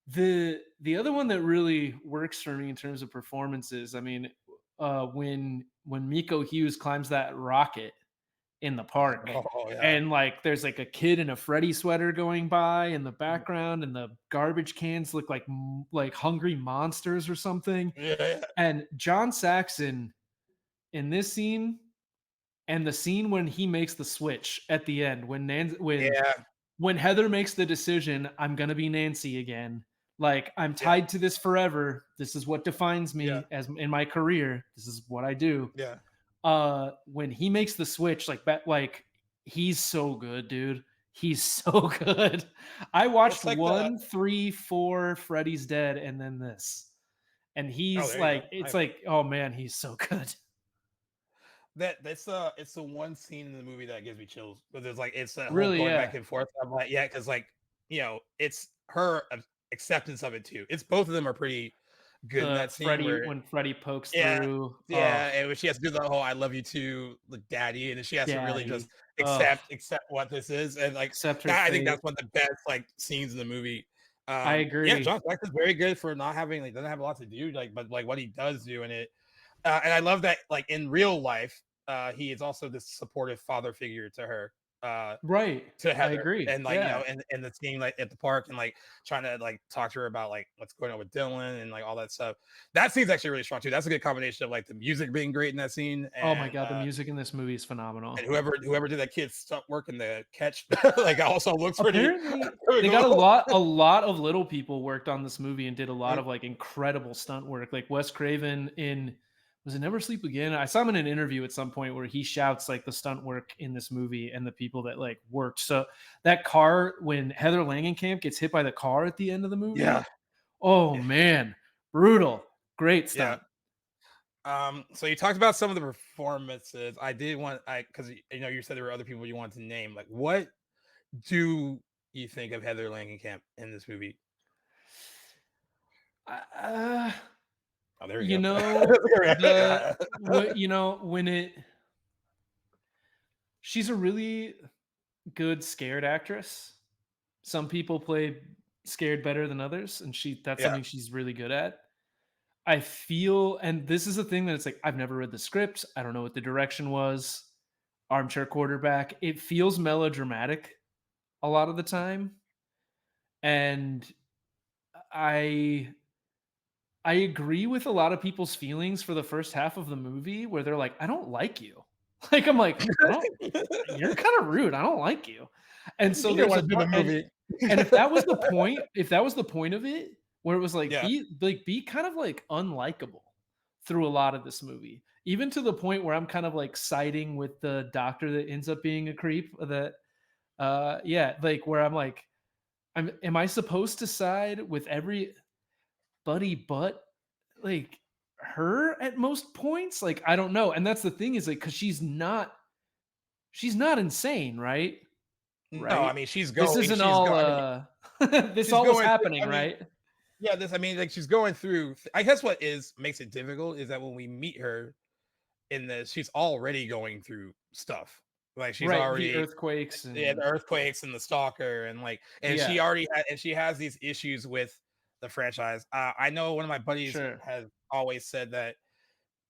the other one that really works for me in terms of performances, I mean, when Miko Hughes climbs that rocket in the park. oh yeah, And like there's like a kid in a Freddy sweater going by in the background, and the garbage cans look like hungry monsters or something. yeah, yeah. And John Saxon in this scene and the scene when he makes the switch at the end when Yeah, when Heather makes the decision, I'm gonna be Nancy again. Like I'm yeah, tied to this forever. This is what defines yeah, me as in my career. This is what I do. yeah. When he makes the switch, like he's so good, dude. He's so good. I watched It's like the 1, 3, 4, Freddy's Dead, and then this. And oh, he's there you go. like, it's like, oh man, he's so good. It's the one scene in the movie that gives me chills. But there's like it's that whole Really, going back yeah. and forth. I'm like, yeah, because like it's her acceptance of it too. It's both of them are pretty good in The that scene Freddy where when Freddy pokes yeah, through. Oh, yeah, and when she has to do the whole "I love you too," like daddy, and then she has to really just daddy. Oh, accept what this is, and like accept her that, I think that's fate. one of the best like scenes in the movie. I Yeah, agree. John Saxon's very good for not having like doesn't have a lot to do, like but like what he does do in it, and I love that like in real life, he is also this supportive father figure to her. Right. To I Heather, agree. and like Yeah. and the scene like at the park and like trying to like talk to her about like what's going on with Dylan and like all that stuff. That scene's actually really strong too. That's a good combination of like the music being great in that scene Oh my god, the music in this movie is phenomenal. and whoever did that kid's stunt work in the catch like also looks pretty, Apparently, pretty they got a cool. lot of little people worked on this movie and did a lot Mm, of like incredible stunt work. Like Wes Craven in was it Never Sleep Again? I saw him in an interview at some point where he shouts like the stunt work in this movie and the people that like worked. So that car when Heather Langenkamp gets hit by the car at the end of the movie, yeah, oh yeah, man, brutal. Great yeah. stunt. So you talked about some of the performances. I did want I because you said there were other people you wanted to name. Like, what do you think of Heather Langenkamp in this movie? Uh, Oh, there we you go. know, the Yeah. what when it she's a really good scared actress. Some people play scared better than others, and that's Yeah. something she's really good at. I feel, and this is a thing that it's like I've never read the script. I don't know what the direction was. Armchair quarterback. It feels melodramatic a lot of the time, and I I agree with a lot of people's feelings for the first half of the movie where they're like, I don't like you. Like I'm like, I don't you're kind of rude. I don't like you. And You so didn't there's a want to do the part movie. and if that was the point of it, where it was like Yeah. be kind of like unlikable through a lot of this movie, even to the point where I'm kind of like siding with the doctor that ends up being a creep. That yeah, like where I'm like, am I supposed to side with everybody but like her at most points? Like, I don't know. And that's the thing is like, cause she's not insane, right? No, I Right? mean she's This going. isn't She's all going. I mean this she's all was going through. happening, I mean, right? yeah. This. I mean, like she's going through. I guess what is makes it difficult is that when we meet her in this, she's already going through stuff. Like she's Right. The already earthquakes yeah, and the earthquakes and the stalker and like she yeah, already had and she has these issues with the franchise. I know one of my buddies sure. has always said that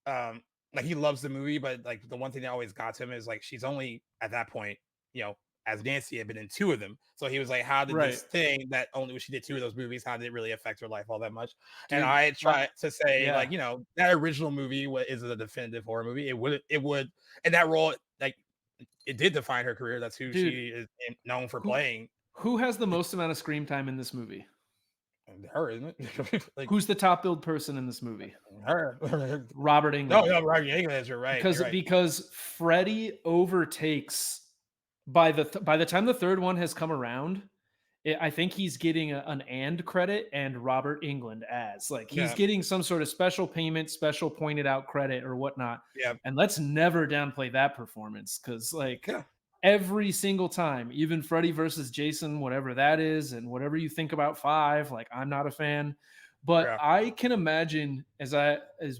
like he loves the movie, but like the one thing that always got to him is like she's only at that point, you know, as Nancy had been in two of them. So he was like, how did Right. this thing that only she did two of those movies, how did it really affect her life all that much? And Dude, I try to say, yeah. like, you know, that original movie is a definitive horror movie. It would, and that role, like, it did define her career. That's who Dude, she is known for who playing. who has the most amount of screen time in this movie? Her, isn't it? Like Who's the top billed person in this movie? her. Robert No, Englund. no, right. English. You're right. Because You're right. because Freddy overtakes by the time the third one has come around, I think he's getting an and credit and Robert England as like he's Yeah. getting some sort of special payment, special pointed out credit or whatnot. Yeah. And let's never downplay that performance because like Yeah. every single time, even Freddy versus Jason, whatever that is, and whatever you think about five, like I'm not a fan, but Yeah. I can imagine as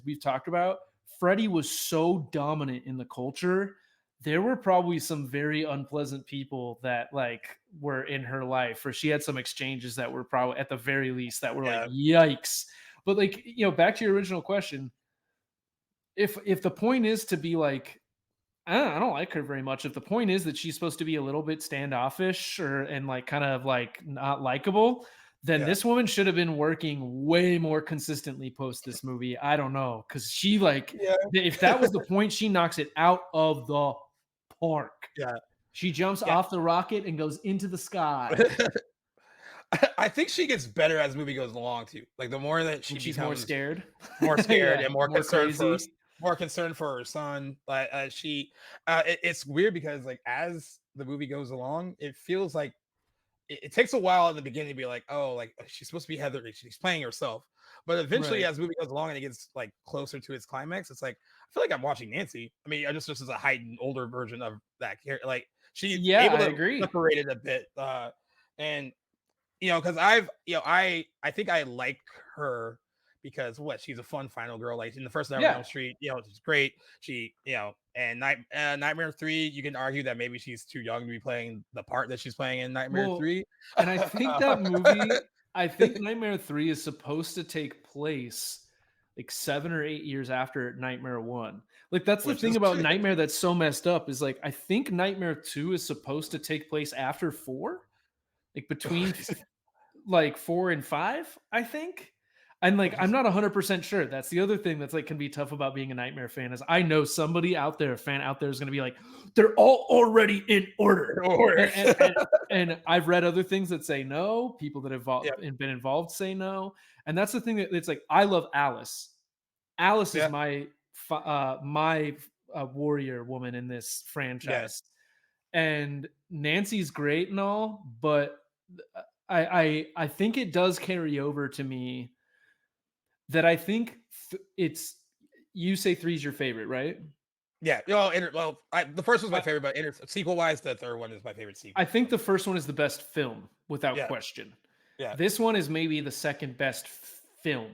we've talked about, Freddy was so dominant in the culture. There were probably some very unpleasant people that like were in her life, or she had some exchanges that were probably at the very least that were like Yeah. yikes. But like back to your original question, if the point is to be like I don't like her very much. If the point is that she's supposed to be a little bit standoffish or and like kind of like not likable, then Yeah. this woman should have been working way more consistently post this movie. I don't know because she like Yeah. if that was the point, she knocks it out of the park. Yeah. She jumps Yeah. off the rocket and goes into the sky. I think she gets better as the movie goes along too. Like the more that she And she's more becomes scared. more scared Yeah, and more more concerned for crazy. more concerned for her son. Like it's weird because like as the movie goes along, it feels like it takes a while in the beginning to be like, oh, like she's supposed to be Heather, like, she's playing herself. But eventually, Right. as the movie goes along and it gets like closer to its climax, it's like I feel like I'm watching Nancy. I mean, I just as a heightened older version of that character. Like she's Yeah, able I to agree. separate it a bit. And because I think I like her because what she's a fun final girl. Like in the first Nightmare on Yeah. Elm Street, she's great. She, and Nightmare 3, you can argue that maybe she's too young to be playing the part that she's playing in Nightmare Well, 3. and I think Nightmare 3 is supposed to take place like 7 or 8 years after Nightmare 1. Like that's the Which thing is about Nightmare that's so messed up is like I think Nightmare 2 is supposed to take place after 4, like between like 4 and 5, I think. And like I'm not 100% sure. That's the other thing that's like can be tough about being a Nightmare fan is I know somebody out there, a fan out there is going to be like they're all already in order. And I've read other things that say no, people that have been involved say no. And that's the thing that it's like I love Alice. Alice is my warrior woman in this franchise. And Nancy's great and all, but I think it does carry over to me that I think it's you say 3 is your favorite, right? Yeah. The first one's my favorite, but sequel wise, the third one is my favorite sequel. I think the first one is the best film without Yeah. question. Yeah. This one is maybe the second best film.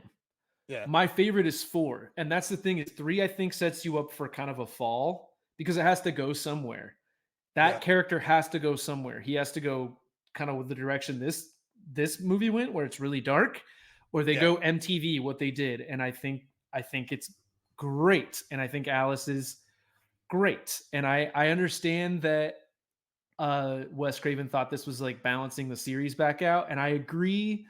Yeah. My favorite is 4. And that's the thing is 3 I think sets you up for kind of a fall because it has to go somewhere. That character has to go somewhere. He has to go kind of with the direction this movie went where it's really dark or they go MTV what they did and I think it's great and I think Alice is great and I understand that Wes Craven thought this was like balancing the series back out and I agree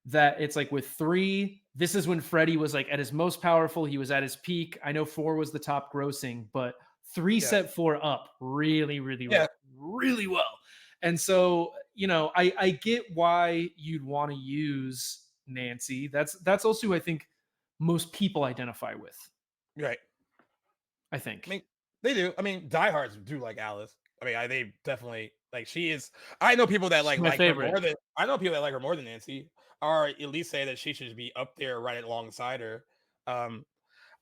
that it's like with 3 this is when Freddy was like at his most powerful, he was at his peak. I know 4 was the top grossing, but 3 set 4 up really well. And so, I get why you'd want to use Nancy. That's also who I think most people identify with. Right. I think. I mean, they do. I mean, diehards do like Alice. I mean, they definitely Like she is. I know people that She's my like her favorite. more than I know people that like her more than Nancy, or at least say that she should be up there right alongside her. Um,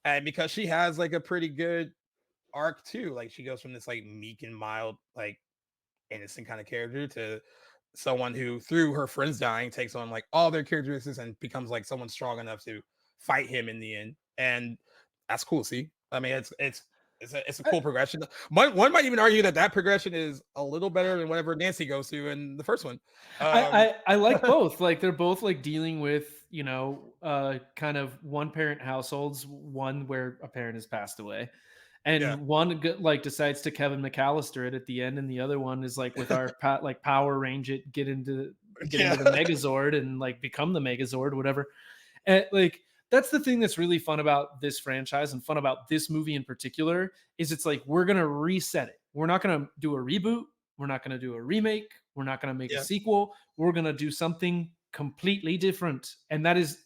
and because she has like a pretty good arc too. Like she goes from this like meek and mild, like innocent kind of character to someone who, through her friends dying, takes on like all their characteristics and becomes like someone strong enough to fight him in the end. And that's cool. See, I mean, it's a cool progression. One might even argue that that progression is a little better than whatever Nancy goes through in the first one. I like both. Like they're both like dealing with, kind of one parent households, one where a parent has passed away. And Yeah. one like decides to Kevin McAllister it at the end, and the other one is like with our like Power Range it, get into the Megazord and like become the Megazord, whatever. And like that's the thing that's really fun about this franchise and fun about this movie in particular is it's like we're gonna reset it. We're not gonna do a reboot. We're not gonna do a remake. We're not gonna make a Yeah. sequel. We're gonna do something completely different, and that is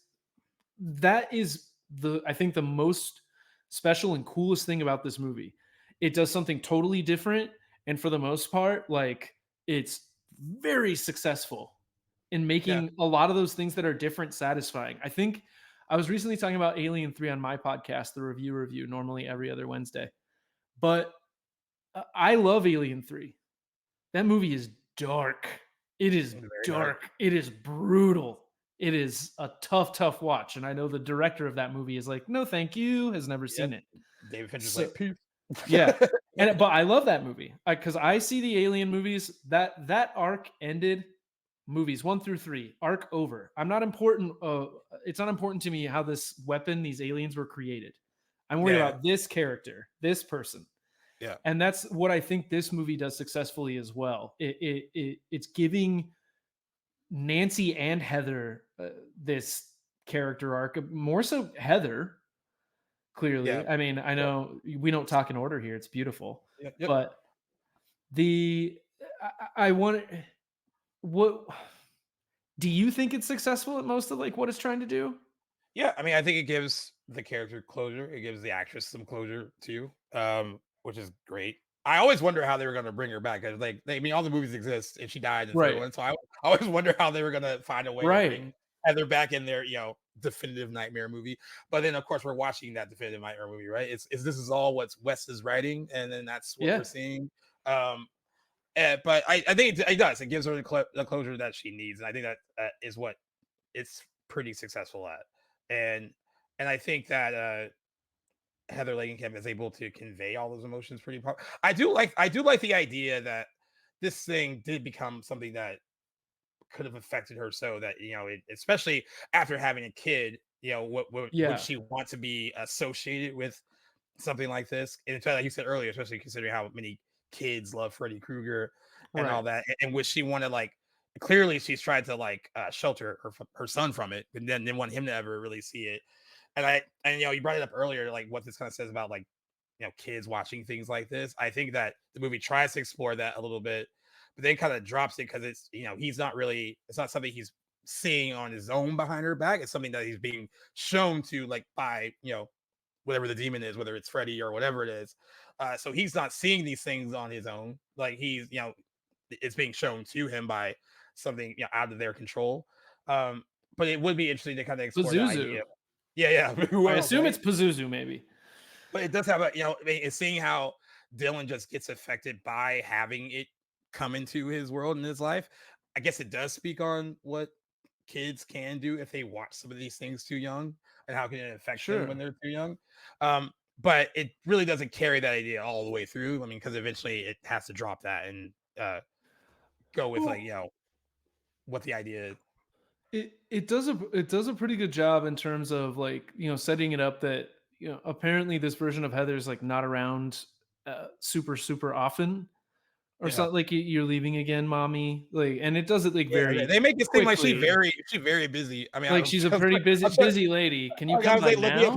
the I think the most special and coolest thing about this movie. It does something totally different, and for the most part, like it's very successful in Yeah. making a lot of those things that are different satisfying. I think I was recently talking about Alien 3 on my podcast, the review, normally every other Wednesday. But I love Alien 3. That movie is dark. It is Very dark. It is brutal. It is a tough watch. And I know the director of that movie is like, no, thank you, has never seen it. David Fincher's So- like, peace. Yeah. But I love that movie because I see the Alien movies that arc ended. Movies 1 through 3 arc over. I'm not important. It's not important to me how this weapon, these aliens were created. I'm worried Yeah. about this character, this person. Yeah. And that's what I think this movie does successfully as well. It's giving Nancy and Heather this character arc, more so Heather. Clearly, Yeah. I mean, I know we don't talk in order here. It's beautiful, Yep. but I want what do you think it's successful at most of like what it's trying to do? Yeah, I mean, I think it gives the character closure. It gives the actress some closure too, which is great. I always wonder how they were going to bring her back. 'Cause, like, I mean, all the movies exist, and she died in the third Right. one. So I always wonder how they were going to find a way to Right. bring Heather back in their, definitive nightmare movie. But then, of course, we're watching that definitive nightmare movie, right? This is all what Wes is writing, and then that's what Yeah. we're seeing. But I think it does. It gives her the closure that she needs, and I think that is what it's pretty successful at. And I think that Heather Langenkamp is able to convey all those emotions pretty. I do like the idea that this thing did become something that could have affected her, so that especially after having a kid, would Yeah. she want to be associated with something like this? And it's like you said earlier, especially considering how many kids love Freddy Krueger and all that, and would she want to like? Clearly, she's tried to like shelter her son from it, and then didn't want him to ever really see it. And you brought it up earlier, like what this kind of says about like kids watching things like this. I think that the movie tries to explore that a little bit, but then kind of drops it because it's he's not really, it's not something he's seeing on his own behind her back. It's something that he's being shown to, like, by whatever the demon is, whether it's Freddy or whatever it is. So he's not seeing these things on his own. Like he's it's being shown to him by something out of their control. But it would be interesting to kind of explore that idea. Yeah. I assume it's Pazuzu, maybe. But it does have a, I mean, it's seeing how Dylan just gets affected by having it come into his world and his life. I guess it does speak on what kids can do if they watch some of these things too young, and how can it affect them when they're too young. But it really doesn't carry that idea all the way through. I mean, because eventually it has to drop that and go with what the idea is. It does a pretty good job in terms of like setting it up that apparently this version of Heather's like not around super often, or something, like you're leaving again, mommy, like, and it does it like very. They make it seem like she's quickly. very busy. I mean, like she's a pretty busy lady. Can you come by now?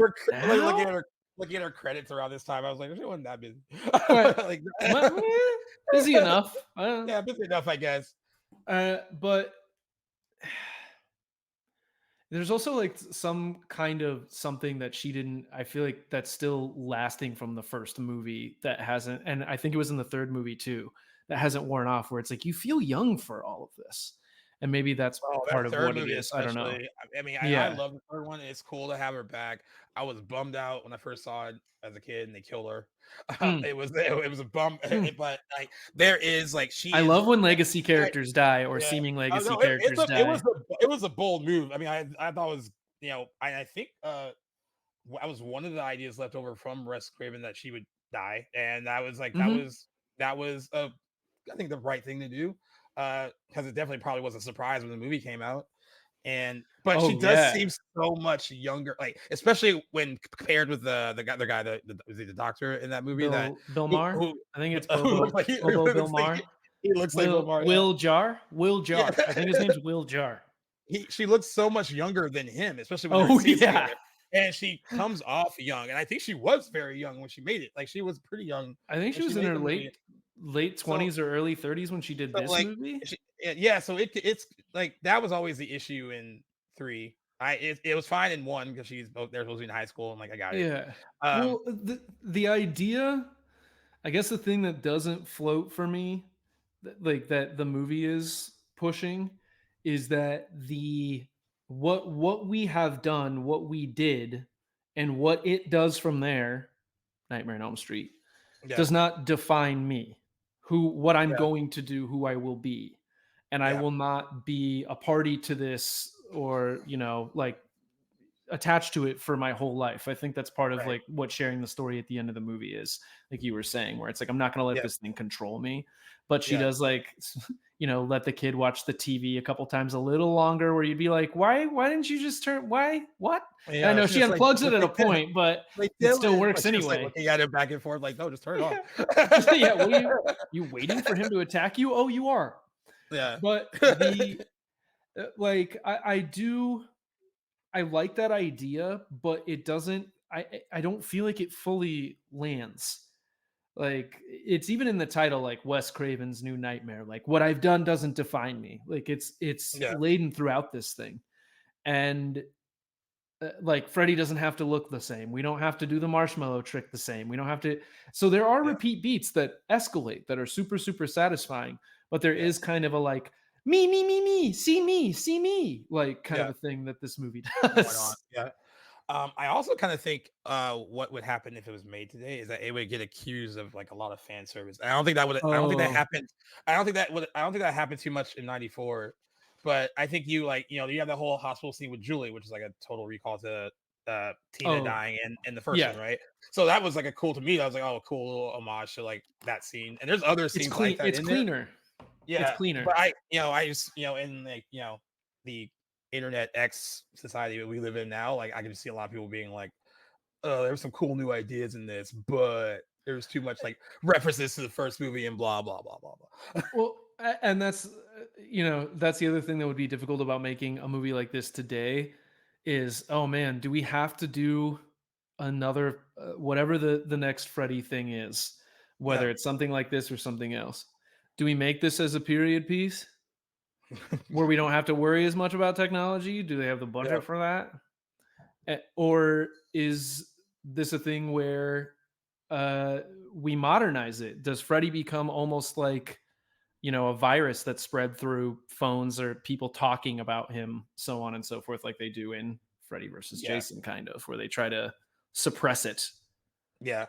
Looking at her credits around this time, I was like, she wasn't that busy. Like, busy enough. Yeah, busy enough, I guess. But there's also like some kind of something that she didn't, I feel like that's still lasting from the first movie that hasn't, and I think it was in the third movie too, that hasn't worn off, where it's like you feel young for all of this, and maybe that's Oh, part that of third what it movie is. I don't know. especially. I mean, I Yeah. love the third one. It's cool to have her back. I was bummed out when I first saw it as a kid and they killed her. Mm, It was a bum, mm. but like there is like she I is. love when legacy I- characters die or Yeah. seeming Oh legacy no, it's characters a die. it was a bold move. I mean, I thought it was I think I was one of the ideas left over from Wes Craven that she would die, and that was like Mhm. that was I think the right thing to do, because it definitely probably was a surprise when the movie came out. And but she Oh, does yeah. seem so much younger, like especially when compared with the guy the doctor in that movie that Bill Maher? who I think it's who looks Bobo like Bobo Bill Maher. he looks like Bill Maher. Yeah. Will Jar? Will Yeah. Jar. I think his name's Will Jar. She looks so much younger than him, especially when they're in Oh, scenes yeah. together. And she comes off young, and I think she was very young when she made it. Like she was pretty young I think when she she was in made her the movie. late So 20s or early 30s when she did this like movie. yeah, so it's like that was always the issue in three. It was fine in one because she's both they're supposed to be in high school and like I got it. Yeah. Um Well, the idea, I guess the thing that doesn't float for me, like that the movie is pushing, is that the what we have done, what we did, and what it does from there, Nightmare on Elm Street, yeah, does not define me, what I'm yeah, going to do, who I will be. And I yeah, will not be a party to this or, like attached to it for my whole life. I think that's part of right. like what sharing the story at the end of the movie is, like you were saying, where it's like I'm not going to let Yeah, this thing control me. But she yeah. does like let the kid watch the TV a couple times a little longer, where you'd be like, why didn't you just turn, why, what? You And I know, know she she just unplugs it at a like point, but like it still Dylan, works like she was like anyway. looking at him back and forth, like, no, just turn it off. Yeah. Yeah, what are you waiting for him to attack you? Oh, you are. Yeah. But the like I like that idea, but it doesn't. I don't feel like it fully lands. Like it's even in the title, like Wes Craven's New Nightmare. Like what I've done doesn't define me. Like it's Yeah. laden throughout this thing, and like Freddy doesn't have to look the same. We don't have to do the marshmallow trick the same. We don't have to. So there are Yeah. repeat beats that escalate that are super super satisfying, but there Yeah. is kind of a like me, see me, like kind of Yeah. a thing that this movie Going on. does. Yeah. I also kind of think what would happen if it was made today is that it would get accused of like a lot of fan service. I don't think that would. I don't think that Oh, happened. I don't think that would. I don't think that happened too much in '94. But I think you like you have the whole hospital scene with Julie, which is like a total recall to Tina oh, dying in the first yeah. one, right? So that was like a cool to me. I was like, oh, cool little homage to like that scene. And there's other It's scenes like clean. that It's in there. cleaner. It's Yeah, cleaner. but I just in like the internet X society that we live in now, like I can see a lot of people being like, "Oh, there's some cool new ideas in this, but there's too much like references to the first movie and blah blah blah blah blah." Well, and that's that's the other thing that would be difficult about making a movie like this today is, oh man, do we have to do another whatever the next Freddy thing is, Yeah, whether it's something like this or something else? Do we make this as a period piece where we don't have to worry as much about technology? Do they have the yeah, budget for that? Or is this a thing where uh, we modernize it? Does Freddy become almost like a virus that's spread through phones or people talking about him, so on and so forth, like they do in Freddy versus yeah, Jason, kind of, where they try to suppress it? yeah.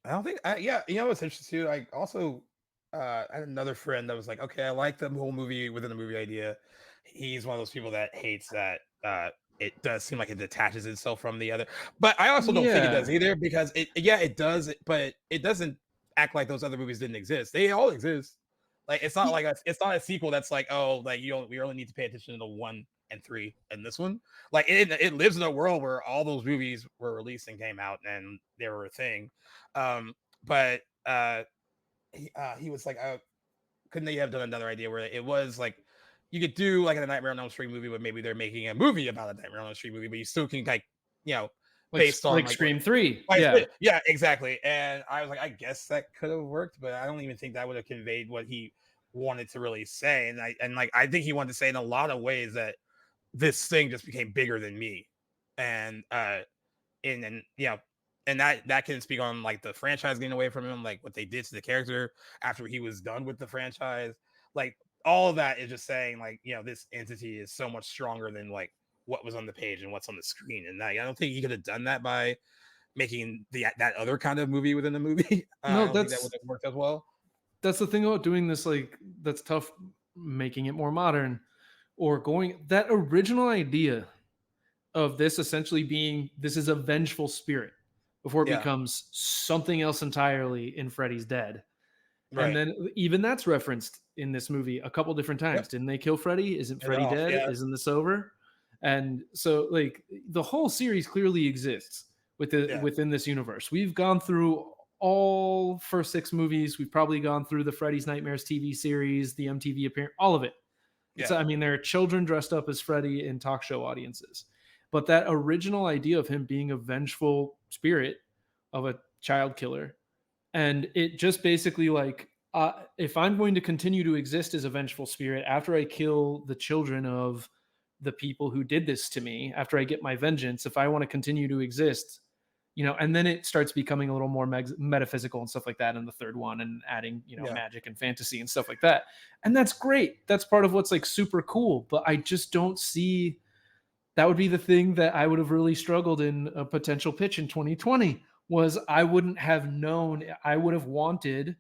I don't think. Yeah, what's interesting too. I also I had another friend that was like, okay, I like the whole movie within the movie idea. He's one of those people that hates that it does seem like it detaches itself from the other. But I also don't think it does Yeah. either because it does, but it doesn't act like those other movies didn't exist. They all exist. Like it's not Ye- like it's not a sequel that's like, oh, like we only need to pay attention to 1 and 3 and this one. Like it lives in a world where all those movies were released and came out and they were a thing. But he was like, couldn't they have done another idea where it was like you could do like a Nightmare on Elm Street movie, but maybe they're making a movie about a Nightmare on Elm Street movie, but you still can like you know like based on like like what Scream 3. like Yeah. yeah exactly. And I was like, I guess that could have worked, but I don't even think that would have conveyed what he wanted to really say. And I think he wanted to say in a lot of ways that this thing just became bigger than me, and and that can speak on like the franchise getting away from him, like what they did to the character after he was done with the franchise. Like all of that is just saying like, this entity is so much stronger than like what was on the page and what's on the screen. And I don't think he could have done that by making that other kind of movie within the movie. I No, don't think that would have worked as well. that's the thing about doing this. Like, that's tough, making it more modern or going that original idea of this essentially being this is a vengeful spirit before it Yeah. becomes something else entirely in Freddy's Dead. And Right. then even that's referenced in this movie a couple different times. Yep. Didn't they kill Freddy? Isn't Freddy off, dead? yeah. Isn't this over? And so like the whole series clearly exists within this universe. We've gone through all first 6 movies. We've probably gone through the Freddy's Nightmares TV series, the MTV appearance, all of it. It's, I mean, there are children dressed up as Freddy in talk show audiences. But that original idea of him being a vengeful spirit of a child killer, and it just basically like, if I'm going to continue to exist as a vengeful spirit after I kill the children of the people who did this to me, after I get my vengeance, if I want to continue to exist, and then it starts becoming a little more metaphysical and stuff like that in the third one, and adding, magic and fantasy and stuff like that. And that's great. That's part of what's like super cool. But I just don't see that would be the thing that I would have really struggled in a potential pitch in 2020 was I wouldn't have known. I would have wanted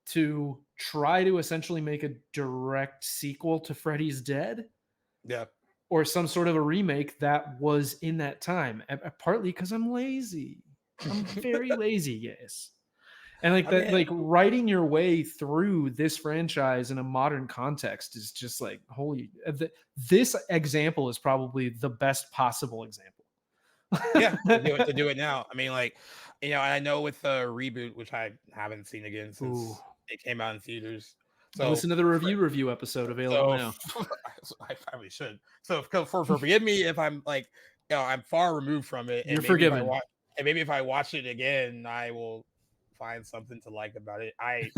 to try to essentially make a direct sequel to Freddy's Dead. Yeah. Or some sort of a remake that was in that time. Partly because I'm lazy. I'm very lazy, yes. And like that, like writing your way through this franchise in a modern context is just like holy. This example is probably the best possible example. Yeah, to do it now. I mean, like, I know with the reboot, which I haven't seen again since it came out in theaters. So listen to the review episode available now. I probably should. So forgive me if I'm like, I'm far removed from it. You're forgiven. Maybe if I watch it again, I will find something to like about it. I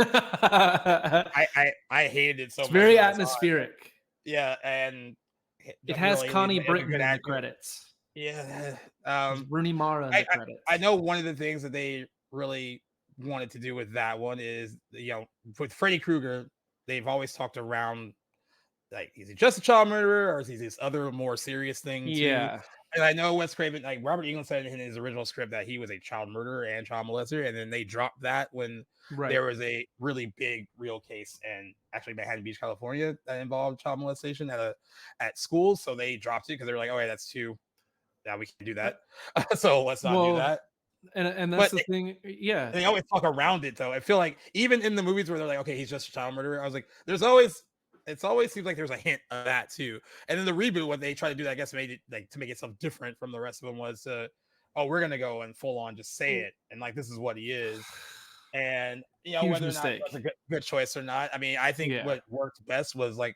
hated it so much. It's very atmospheric. Yeah, and it has Connie Britton in the credits. Yeah, Rooney Mara in the credits. I know one of the things that they really wanted to do with that one is, with Freddy Krueger, they've always talked around like, is he just a child murderer or is he this other more serious thing too? Yeah. And I know Wes Craven, like Robert Englund said in his original script that he was a child murderer and child molester, and then they dropped that when there was a really big real case in actually Manhattan Beach, California, that involved child molestation at schools. So they dropped it because they're like, oh yeah, that's too. Yeah, we can do that. So let's not do that. And that's the thing. Yeah. They always talk around it though. I feel like even in the movies where they're like, okay, he's just a child murderer, I was like, it's always seems like there's a hint of that too. And then the reboot, what they try to do, I guess, made it like to make itself different from the rest of them was, we're gonna go and full on just say it, and like this is what he is. And Huge whether mistake. or not that's a good choice or not, I mean, I think what worked best was like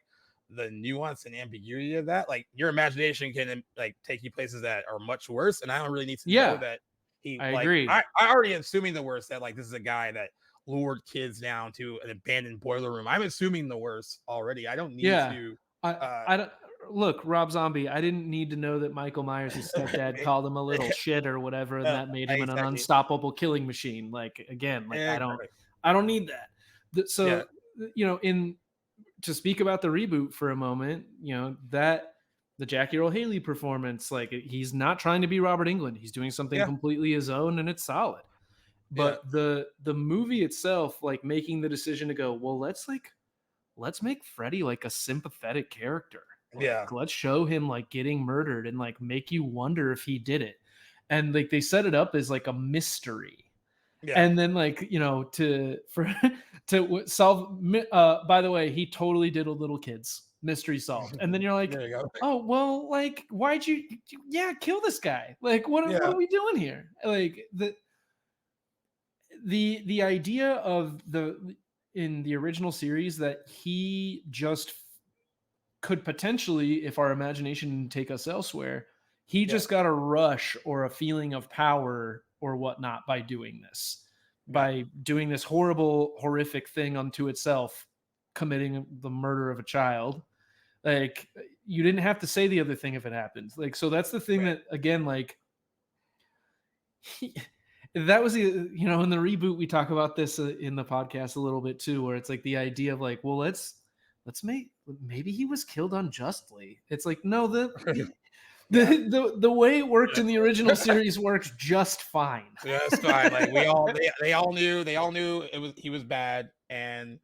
the nuance and ambiguity of that. Like your imagination can like take you places that are much worse, and I don't really need to know that he. I agree. I already am assuming the worst, that like this is a guy that lured kids down to an abandoned boiler room. I'm assuming the worst already. I don't need to. I don't look, Rob Zombie. I didn't need to know that Michael Myers' stepdad called him a little shit or whatever, and that made him an unstoppable killing machine. Like again, like I don't need that. So to speak about the reboot for a moment, that the Jackie Earle Haley performance, like he's not trying to be Robert Englund. He's doing something completely his own, and it's solid. But the movie itself, like making the decision to go, well, let's make Freddy like a sympathetic character. Like, let's show him like getting murdered and like make you wonder if he did it. And like they set it up as like a mystery. Yeah. And then like, to solve, by the way, he totally did a little kids mystery solved. And then you're like, oh, well, like, why'd you kill this guy? Like, what are we doing here? Like the idea of in the original series that he just could potentially, if our imagination didn't take us elsewhere, he just got a rush or a feeling of power or whatnot by doing this, by doing this horrible, horrific thing unto itself, committing the murder of a child. Like, you didn't have to say the other thing if it happens. Like, so that's the thing that, again, like, That was the in the reboot we talk about this in the podcast a little bit too, where it's like the idea of like, well, let's make maybe he was killed unjustly. It's like no, the way it worked in the original series works just fine. Yeah, it's fine. Like they all knew he was bad, and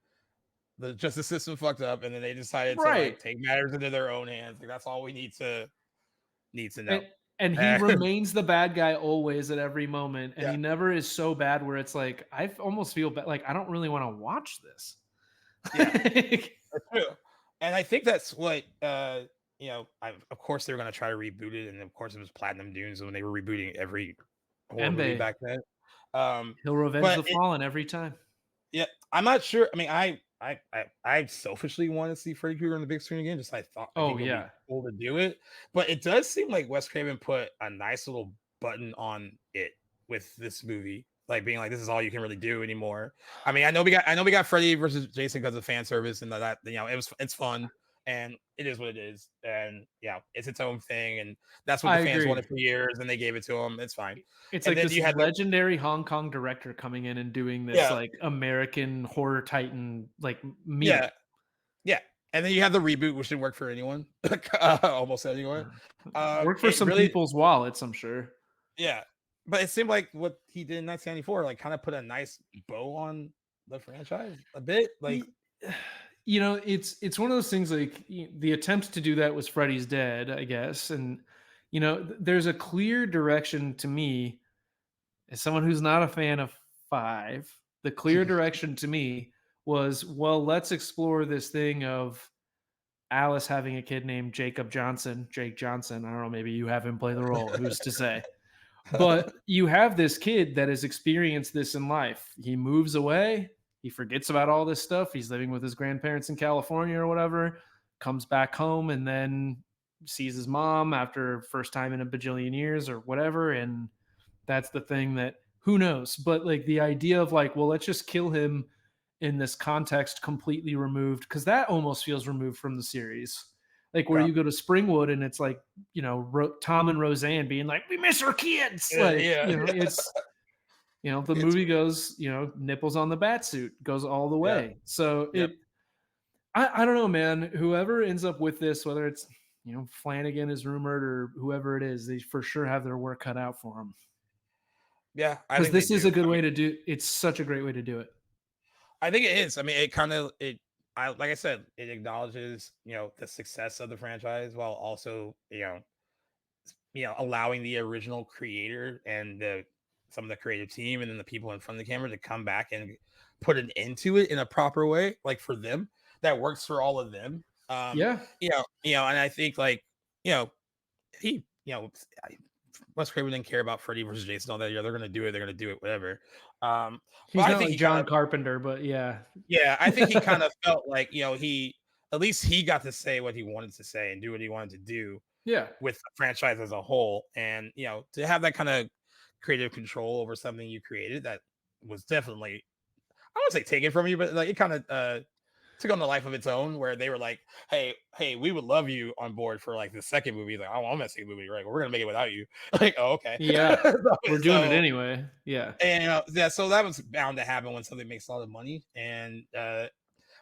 the justice system fucked up, and then they decided to like Right. take matters into their own hands. Like that's all we need to know. And he remains the bad guy always at every moment, and Yeah. he never is so bad where it's like I almost feel bad. Like I don't really want to watch this. Yeah, that's true. And I think that's what of course they were going to try to reboot it, and of course it was Platinum Dunes when they were rebooting every horror movie back then. He'll revenge but the fallen every time. Yeah, I'm not sure. I mean, I selfishly want to see Freddy Krueger on the big screen again. Just I think it'd be cool to do it. But it does seem like Wes Craven put a nice little button on it with this movie, like being like, this is all you can really do anymore. I mean, I know we got Freddy versus Jason because of fan service and that it's fun and it is what it is, and it's its own thing, and that's what the fans wanted for years, and they gave it to them. It's fine. It's and like this legendary Hong Kong director coming in and doing this like American horror titan like yeah. And then you have the reboot, which didn't work for anyone, almost anyone. Worked for some people's wallets, I'm sure. Yeah, but it seemed like what he did in 1994, like, kind of put a nice bow on the franchise a bit, like. It's one of those things like the attempt to do that was Freddy's Dead, I guess. And, there's a clear direction to me as someone who's not a fan of 5. The clear direction to me was, well, let's explore this thing of Alice having a kid named Jake Johnson. I don't know, maybe you have him play the role. Who's to say? But you have this kid that has experienced this in life. He moves away. He forgets about all this stuff. He's living with his grandparents in California or whatever, comes back home and then sees his mom after first time in a bajillion years or whatever. And that's the thing that who knows, but like the idea of like, well, let's just kill him in this context completely removed. Cause that almost feels removed from the series. Like where you go to Springwood and it's like, Tom and Roseanne being like, we miss our kids. It's, the movie goes, nipples on the bat suit goes all the way. Yeah. So I don't know, man, whoever ends up with this, whether it's, Flanagan is rumored or whoever it is, they for sure have their work cut out for them. Yeah. Because this is a good way to do. It's such a great way to do it. I think it is. I mean, like I said, it acknowledges, the success of the franchise while also, allowing the original creator and some of the creative team and then the people in front of the camera to come back and put an end to it in a proper way, like for them, that works for all of them. And I think like, Wes Craven didn't care about Freddy versus Jason, all that. They're going to do it, whatever. He's not like John Carpenter, but yeah. Yeah, I think he kind of felt like, at least he got to say what he wanted to say and do what he wanted to do. Yeah. With the franchise as a whole. And, to have that kind of creative control over something you created that was definitely, I won't say taken from you, but like it kind of took on the life of its own, where they were like, hey, we would love you on board for like the second movie. Like, oh, I'm gonna see a movie, right? We're gonna make it without you. Like, oh, okay. Yeah. We're doing it anyway. Yeah. And so that was bound to happen when something makes a lot of money. And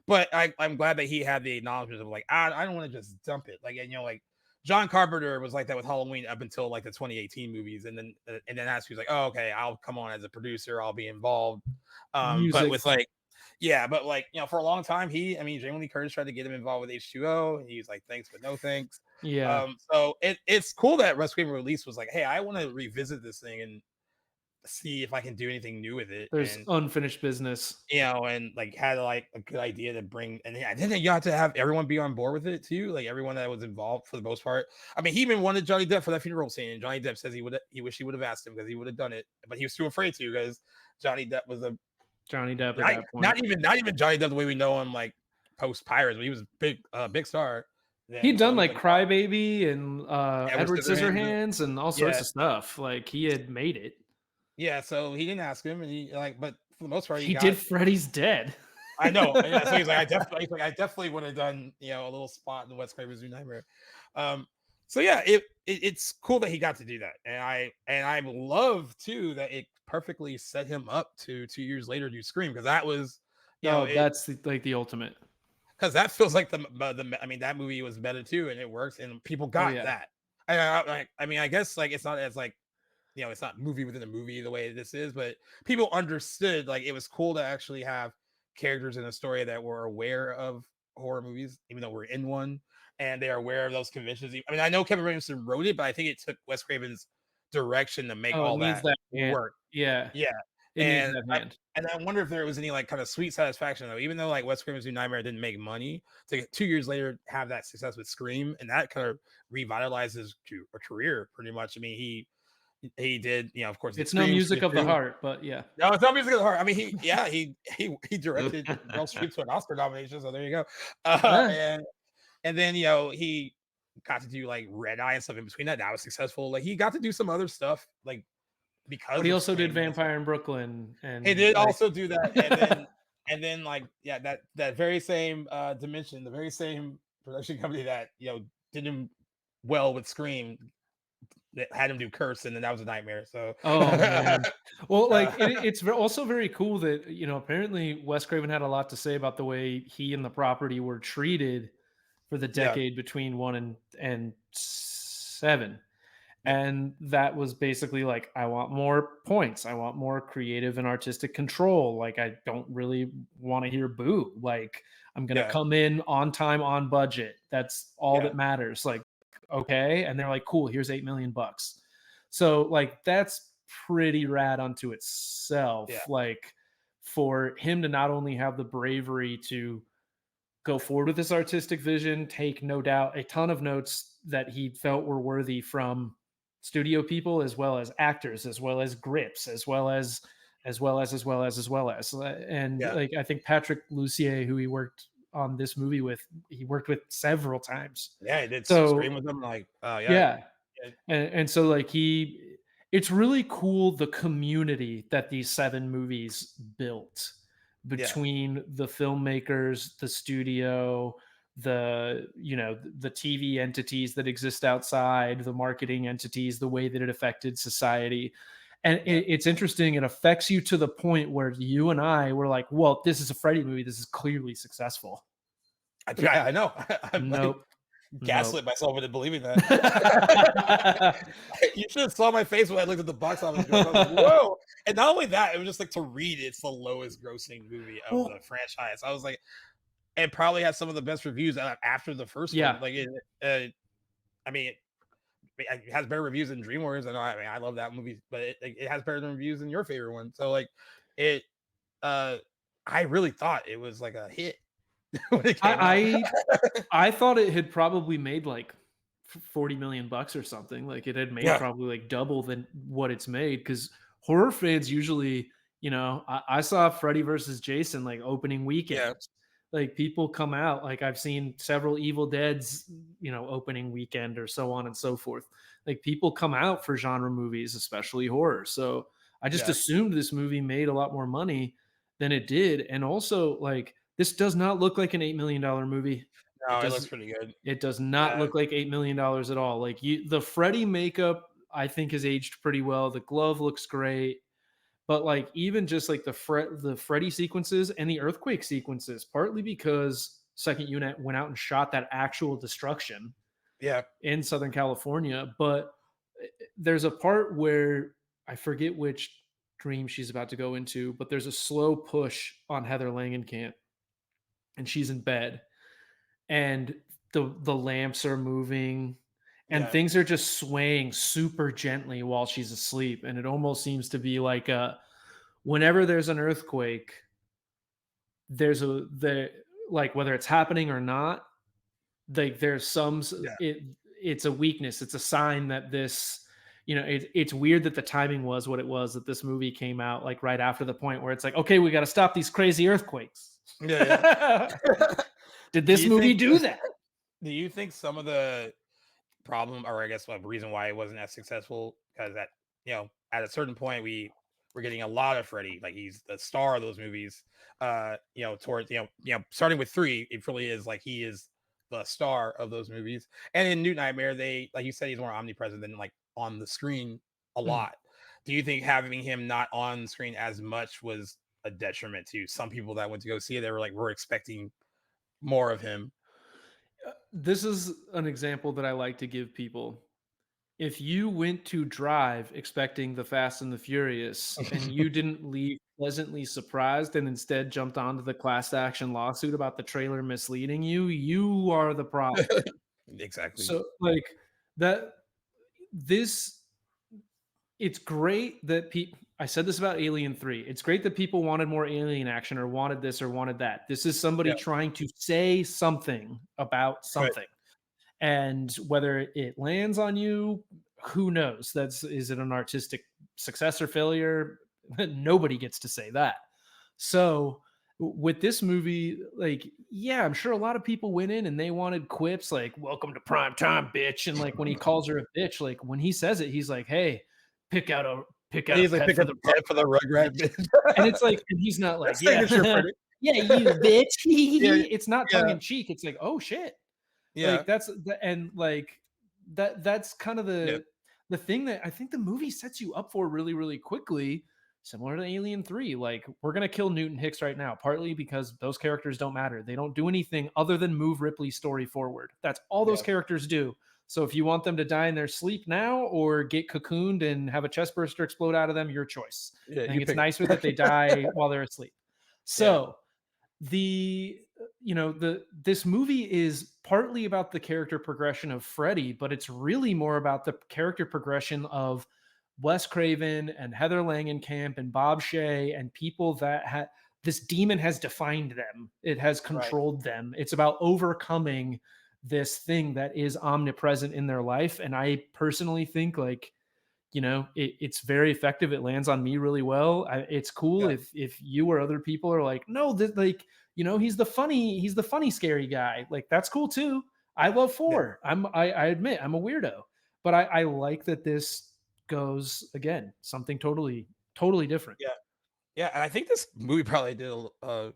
but I'm glad that he had the acknowledgement of like, I don't want to just dump it. Like, and like John Carpenter was like that with Halloween up until like the 2018 movies, and then that's he was like, oh, okay, I'll come on as a producer, I'll be involved. But with like, but like, for a long time, Jamie Lee Curtis tried to get him involved with H2O, and he was like, thanks, but no thanks. Yeah. So it's cool that Wes Craven release was like, hey, I want to revisit this thing and see if I can do anything new with it. There's unfinished business, and like had like a good idea to bring, and I think you have to have everyone be on board with it too, like everyone that was involved for the most part. I mean, he even wanted Johnny Depp for that funeral scene, and Johnny Depp says he wished he would have asked him because he would have done it, but he was too afraid to because Johnny Depp was at that point. Not even Johnny Depp the way we know him, like post Pirates, but he was a big star. He'd done like Crybaby and Edward Scissorhands and all sorts of stuff. Like he had made it. Yeah, so he didn't ask him, and he like, but for the most part, he did Freddy's Dead. I know. Yeah, so he's like, I definitely would have done, a little spot in Wes Craven's New Nightmare. So yeah, it's cool that he got to do that, and I love too that it perfectly set him up to 2 years later do Scream, because that was, Oh, it that's like the ultimate. because that feels like the I mean, that movie was meta too, and it works, and people Oh got yeah. that. I mean, I guess like it's not as like, it's not movie within a movie the way this is, but people understood like it was cool to actually have characters in a story that were aware of horror movies, even though we're in one, and they are aware of those conventions. I mean, I know Kevin Williamson wrote it, but I think it took Wes Craven's direction to make Oh, it all needs that that hand. work. Yeah, Yeah, it needs and that hand. I wonder if there was any like kind of sweet satisfaction though, even though like Wes Craven's New Nightmare didn't make money, to get 2 years later have that success with Scream, and that kind of revitalizes a career pretty much. I mean, he did, of course, the It's no Scream, music Scream of the 2. heart, but yeah. No, it's not music of the heart. I mean, he directed Meryl Streep to an Oscar nomination, so there you go. Yeah. And then he got to do like Red Eye and stuff in between that. That was successful. Like he got to do some other stuff like But because he of also did Scream and stuff. Vampire in Brooklyn, He and did like also do that, and then like that very same dimension, the very same production company that did him well with Scream, that had him do Curse, and then that was a nightmare. So oh man. Well, like uh, it's also very cool that apparently Wes Craven had a lot to say about the way he and the property were treated for the yeah, decade between 1 and 7. yeah, And that was basically like, I want more points. I want more creative and artistic control. Like, I don't really want to hear boo. Like, I'm going to yeah, come in on time, on budget. That's all yeah, that matters. Like, okay. And they're like, cool, here's $8 million. So, like, that's pretty rad unto yeah, itself. Like, for him to not only have the bravery to go forward with this artistic vision, take no doubt a ton of notes that he felt were worthy from studio people, as well as actors, as well as grips, as well as. And yeah. like, I think Patrick Lussier, who he worked on this movie with, he worked with several times. Yeah, he did Scream So with them. Like, oh yeah, yeah, and so like it's really cool the community that these 7 movies built yeah, between the filmmakers, the studio, the TV entities that exist outside, the marketing entities, the way that it affected society. And yeah. it's interesting. It affects you to the point where you and I were like, well, this is a Freddy movie. This is clearly successful. I know. I'm like Nope. Nope. gaslit myself into believing that. You should have saw my face when I looked at the box office. I was like, whoa! And not only that, it was just like to read it's the lowest grossing movie of the Well, franchise. I was like, it probably had some of the best reviews after the first one. yeah. Like, I mean, it has better reviews than Dream Warriors. I mean, I love that movie, but it has better reviews than your favorite one. So like, it, I really thought it was like a hit when it came out. I thought it had probably made like $40 million or something. Like it had made Yeah, probably like double than what it's made, because horror fans usually, I saw Freddy versus Jason like opening weekend. yeah, Like people come out, like I've seen several Evil Dead's, opening weekend or so on and so forth. Like people come out for genre movies, especially horror. So I just yeah. assumed this movie made a lot more money than it did. And also, like, this does not look like an $8 million movie. No, It it looks does pretty good. it does not Uh, look like $8 million at all. Like the Freddy makeup, I think, has aged pretty well. The glove looks great. But like even just like the Freddy sequences and the earthquake sequences, partly because Second Unit went out and shot that actual destruction yeah, in Southern California. But there's a part where I forget which dream she's about to go into, but there's a slow push on Heather Langenkamp, and she's in bed, and the lamps are moving, and yeah, things are just swaying super gently while she's asleep, and it almost seems to be like whenever there's an earthquake, the like, whether it's happening or not, like there's yeah, it's a weakness. It's a sign that it's weird that the timing was what it was, that this movie came out like right after the point where it's like, okay, we got to stop these crazy earthquakes. yeah, yeah. Did Do this you movie think? do that? Do you think some of the problem, or I guess a reason why it wasn't as successful, because at a certain point we're getting a lot of Freddy, like he's the star of those movies. Towards starting with 3, it really is like he is the star of those movies. And in New Nightmare, they, like you said, he's more omnipresent than like on the screen a lot. Do you think having him not on screen as much was a detriment to some people that went to go see it? They were like, we're expecting more of him. This is an example that I like to give people. If you went to Drive expecting the Fast and the Furious and you didn't leave pleasantly surprised and instead jumped onto the class action lawsuit about the trailer misleading you, you are the problem. Exactly. So, like, that this it's great that people, I said this about Alien 3. It's great that people wanted more alien action or wanted this or wanted that. This is somebody trying to say something about something. And whether it lands on you, who knows? Is it an artistic success or failure? Nobody gets to say that. So with this movie, like, yeah, I'm sure a lot of people went in and they wanted quips like "Welcome to prime time, bitch," and like when he calls her a bitch, like when he says it, he's like, "Hey, pick out a He's like, pick up the pet for the Rugrat bitch. and it's like, and he's not like, That's yeah, signature for it. yeah, you bitch. Yeah, It's not tongue in cheek. It's like, oh shit. Yeah. Like and like that's kind of the thing that I think the movie sets you up for really, really quickly, similar to Alien 3. Like, we're gonna kill Newton Hicks right now, partly because those characters don't matter. They don't do anything other than move Ripley's story forward. That's all those characters do. So if you want them to die in their sleep now or get cocooned and have a chest burster explode out of them, your choice. I think it's nicer that they die while they're asleep. So this movie is partly about the character progression of Freddy, but it's really more about the character progression of Wes Craven and Heather Langenkamp and Bob Shea and people that this demon has defined them. It has controlled them. It's about overcoming this thing that is omnipresent in their life. And I personally think, like, it's very effective. It lands on me really well. It's cool if you or other people are like, no, he's the funny scary guy. Like, that's cool too. I love 4. I admit I'm a weirdo, but I like that this goes, again, something totally different. Yeah, and I think this movie probably did a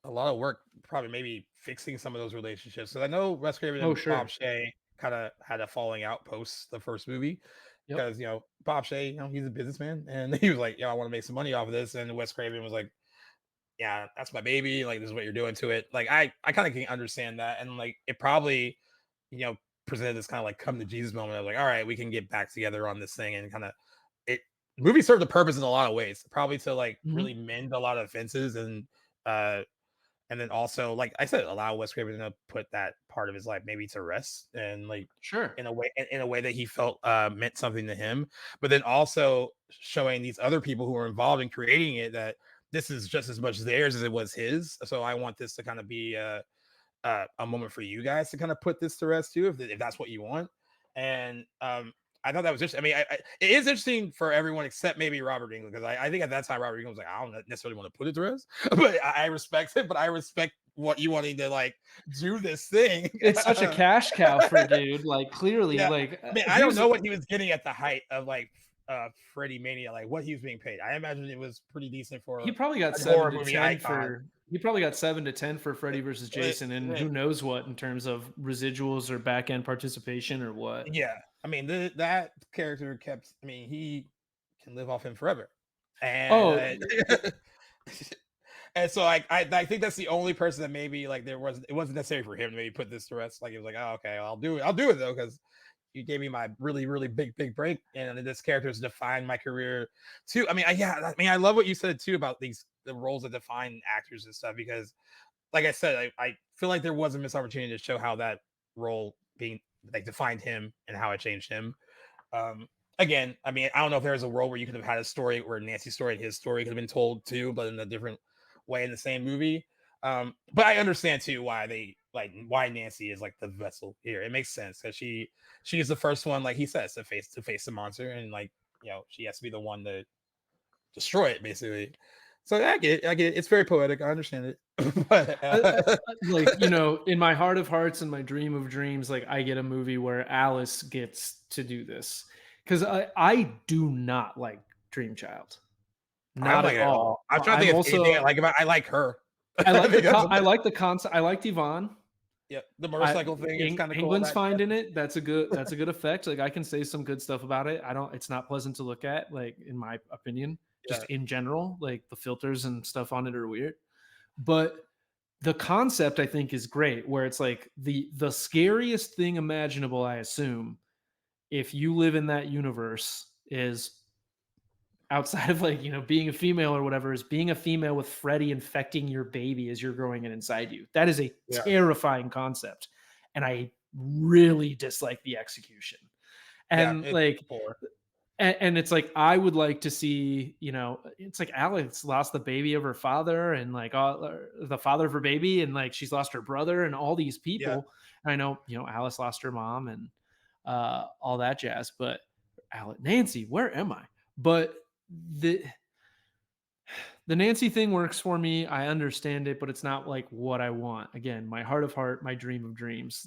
lot of work, probably maybe fixing some of those relationships. So I know Wes Craven and Bob Shea kind of had a falling out post the first movie because Bob Shea, he's a businessman, and he was like, I want to make some money off of this, and Wes Craven was like, yeah, that's my baby. Like, this is what you're doing to it. Like, I kind of can understand that, and like it probably presented this kind of like come to Jesus moment of like, all right, we can get back together on this thing, and kind of the movie served a purpose in a lot of ways, probably to like really mend a lot of offenses and then also, like I said, allow Wes Craven to put that part of his life maybe to rest and like in a way that he felt meant something to him. But then also showing these other people who are involved in creating it that this is just as much theirs as it was his. So I want this to kind of be a moment for you guys to kind of put this to rest too, if that's what you want. And I thought that was interesting. I mean, it is interesting for everyone except maybe Robert Englund, because I think at that time Robert Englund was like, I don't necessarily want to put it to rest, but I respect it. But I respect what you wanting to like do this thing. It's such a cash cow for dude. Like, clearly, like, I mean, I don't know what he was getting at the height of like Freddy Mania, like what he was being paid. I imagine it was pretty decent for. He probably got 7 to 10 for. He probably got 7 to 10 for Freddy versus Jason, and who knows what in terms of residuals or back end participation or what. Yeah, I mean that character kept. I mean, he can live off him forever, and and so I think that's the only person that maybe like it wasn't necessary for him to maybe put this to rest. Like, it was like, oh, okay, I'll do it though, because you gave me my really, really big break, and this character has defined my career too. I mean, I love what you said too about the roles that define actors and stuff, because like I said, I feel like there was a missed opportunity to show how that role being like defined him and how it changed him. Again, I mean, I don't know if there was a world where you could have had a story where Nancy's story and his story could have been told too, but in a different way in the same movie. But I understand too why Nancy is like the vessel here. It makes sense because she is the first one, like he says, to face the monster, and like, she has to be the one to destroy it, basically. So I get it. It's very poetic. I understand it. But, like, in my heart of hearts and my dream of dreams, like, I get a movie where Alice gets to do this, because I do not like Dream Child. Not at all. I'm trying to think of anything I like about. I like her. I like the concept. I liked Yvonne. Yeah, the motorcycle thing is kind of cool. England's finding it. That's a good effect. Like I can say some good stuff about it. It's not pleasant to look at, like in my opinion, just Yeah. in general. Like the filters and stuff on it are weird. But the concept I think is great, where it's like the scariest thing imaginable, I assume, if you live in that universe is outside of like, being a female or whatever, is being a female with Freddy infecting your baby as you're growing it inside you. That is a Yeah. terrifying concept. And I really dislike the execution. And Yeah, like, poor. and it's like, I would like to see, it's like Alex lost the baby of her father and like the father of her baby. And like, she's lost her brother and all these people. Yeah. And I know, Alice lost her mom and all that jazz, but Nancy, where am I? But the Nancy thing works for me. I understand it, but it's not like what I want. Again, my heart of heart, my dream of dreams.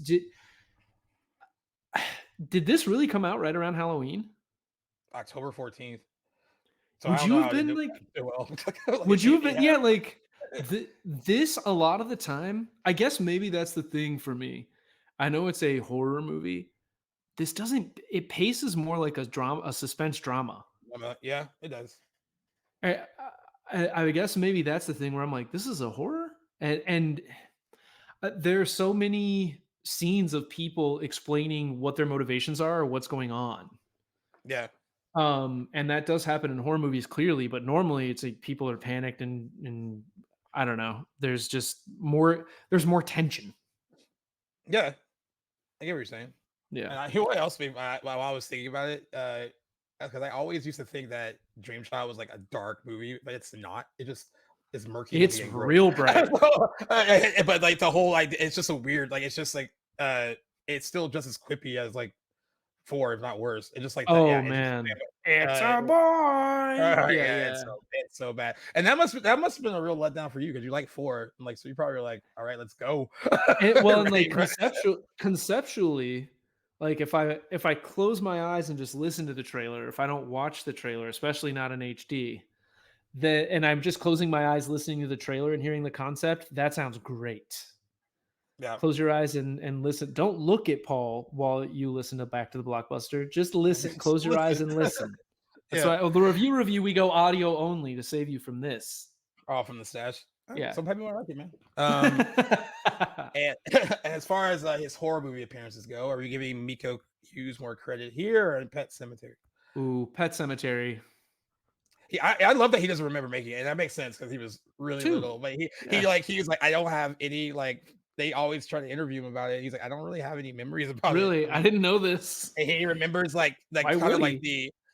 Did this really come out right around Halloween? October 14th. So Would you have been like, well. would you have been, yeah, like this a lot of the time, I guess maybe that's the thing for me. I know it's a horror movie. This doesn't, it paces more like a drama, a suspense drama. Yeah, it does. I guess maybe that's the thing where I'm like, this is a horror, and there are so many scenes of people explaining what their motivations are or what's going on. Yeah. And that does happen in horror movies clearly, but normally it's like people are panicked and I don't know. There's more tension. Yeah, I get what you're saying. Yeah. And what else? While I was thinking about it, because I always used to think that Dream Child was like a dark movie, but it's not. It just is murky. It's real bright. But like the whole idea, it's just a weird. Like it's just like it's still just as quippy as like 4, if not worse. It's just like man, it's a boy. Yeah. It's so bad, and that must have been a real letdown for you because you like 4, and like so you probably were like, all right, let's go. And like conceptually, like if I close my eyes and just listen to the trailer, if I don't watch the trailer, especially not in HD, and I'm just closing my eyes listening to the trailer and hearing the concept, that sounds great. Yeah. Close your eyes and listen. Don't look at Paul while you listen to Back to the Blockbuster. Just listen. Close your eyes and listen. That's why the review we go audio only to save you from this. All from the stash. Yeah. Some people are like it, man. And as far as his horror movie appearances go, are we giving Miko Hughes more credit here or in Pet Sematary? Ooh, Pet Sematary. I love that he doesn't remember making it, and that makes sense because he was really little. But he was like, I don't have any like. They always try to interview him about it. He's like, I don't really have any memories about it. Really, I didn't know this. And he remembers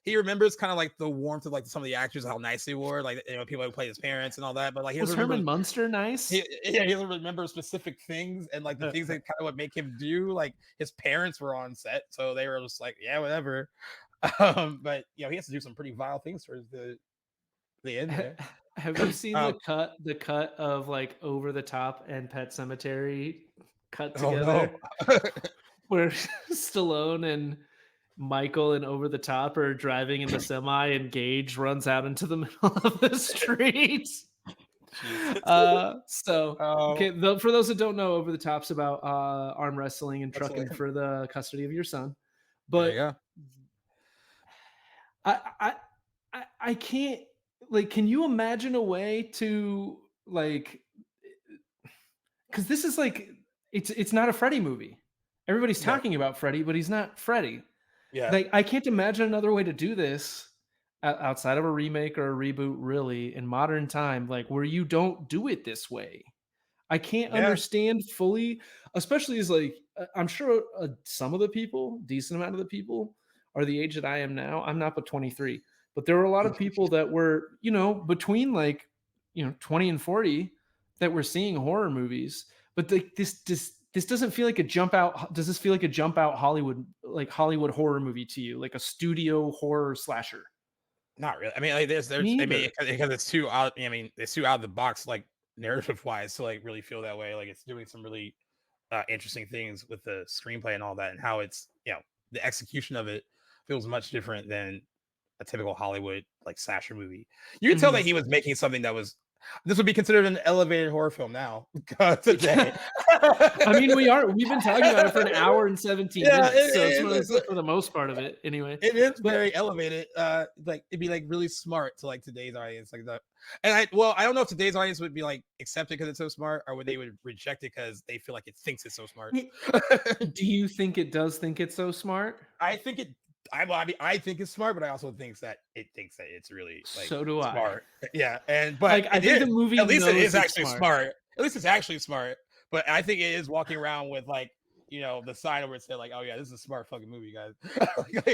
he remembers kind of like the warmth of like some of the actors, how nice they were, like people who played his parents and all that. But like, was Herman Munster nice? He doesn't remember specific things and like the things that kind of would make him do. Like his parents were on set, so they were just like, yeah, whatever. But he has to do some pretty vile things for the end there. Have you seen the cut of like Over the Top and Pet Sematary cut together? Oh, no. Where Stallone and Michael and Over the Top are driving in the semi and Gage runs out into the middle of the street. For those that don't know, Over the Top's about arm wrestling and trucking for the custody of your son. But I can't, like, can you imagine a way to like, because this is like, it's not a Freddy movie. Everybody's talking about Freddy, but he's not Freddy. Yeah. Like, I can't imagine another way to do this outside of a remake or a reboot, really, in modern time, like where you don't do it this way. I can't understand fully, especially as like, I'm sure some of the people, decent amount of the people, are the age that I am now. I'm not but 23. But there were a lot of people that were, between like, 20 and 40 that were seeing horror movies. But this doesn't feel like a jump out. Does this feel like a jump out Hollywood horror movie to you? Like a studio horror slasher? Not really. I mean, like there's because it's too out. I mean, it's too out of the box, like narrative wise, to like really feel that way. Like it's doing some really interesting things with the screenplay and all that, and how it's the execution of it feels much different than a typical Hollywood like slasher movie. You can tell that he was making something that was this would be considered an elevated horror film now today. I mean, we've been talking about it for an hour and 17 Yeah, minutes, so it's it's for the most part of it anyway. it is But very elevated. Like it'd be like really smart to like today's audience, like that. And I don't know if today's audience would be like accept it because it's so smart, or would they would reject it because they feel like it thinks it's so smart. do you think it does think it's so smart? I think it. I think it's smart, but I also think that it thinks that it's really like So do I. smart. Yeah, but Like, I think the movie at least it knows is it's actually smart. At least it's actually smart. But I think it is walking around with like the sign over it said like, oh yeah, this is a smart fucking movie, guys.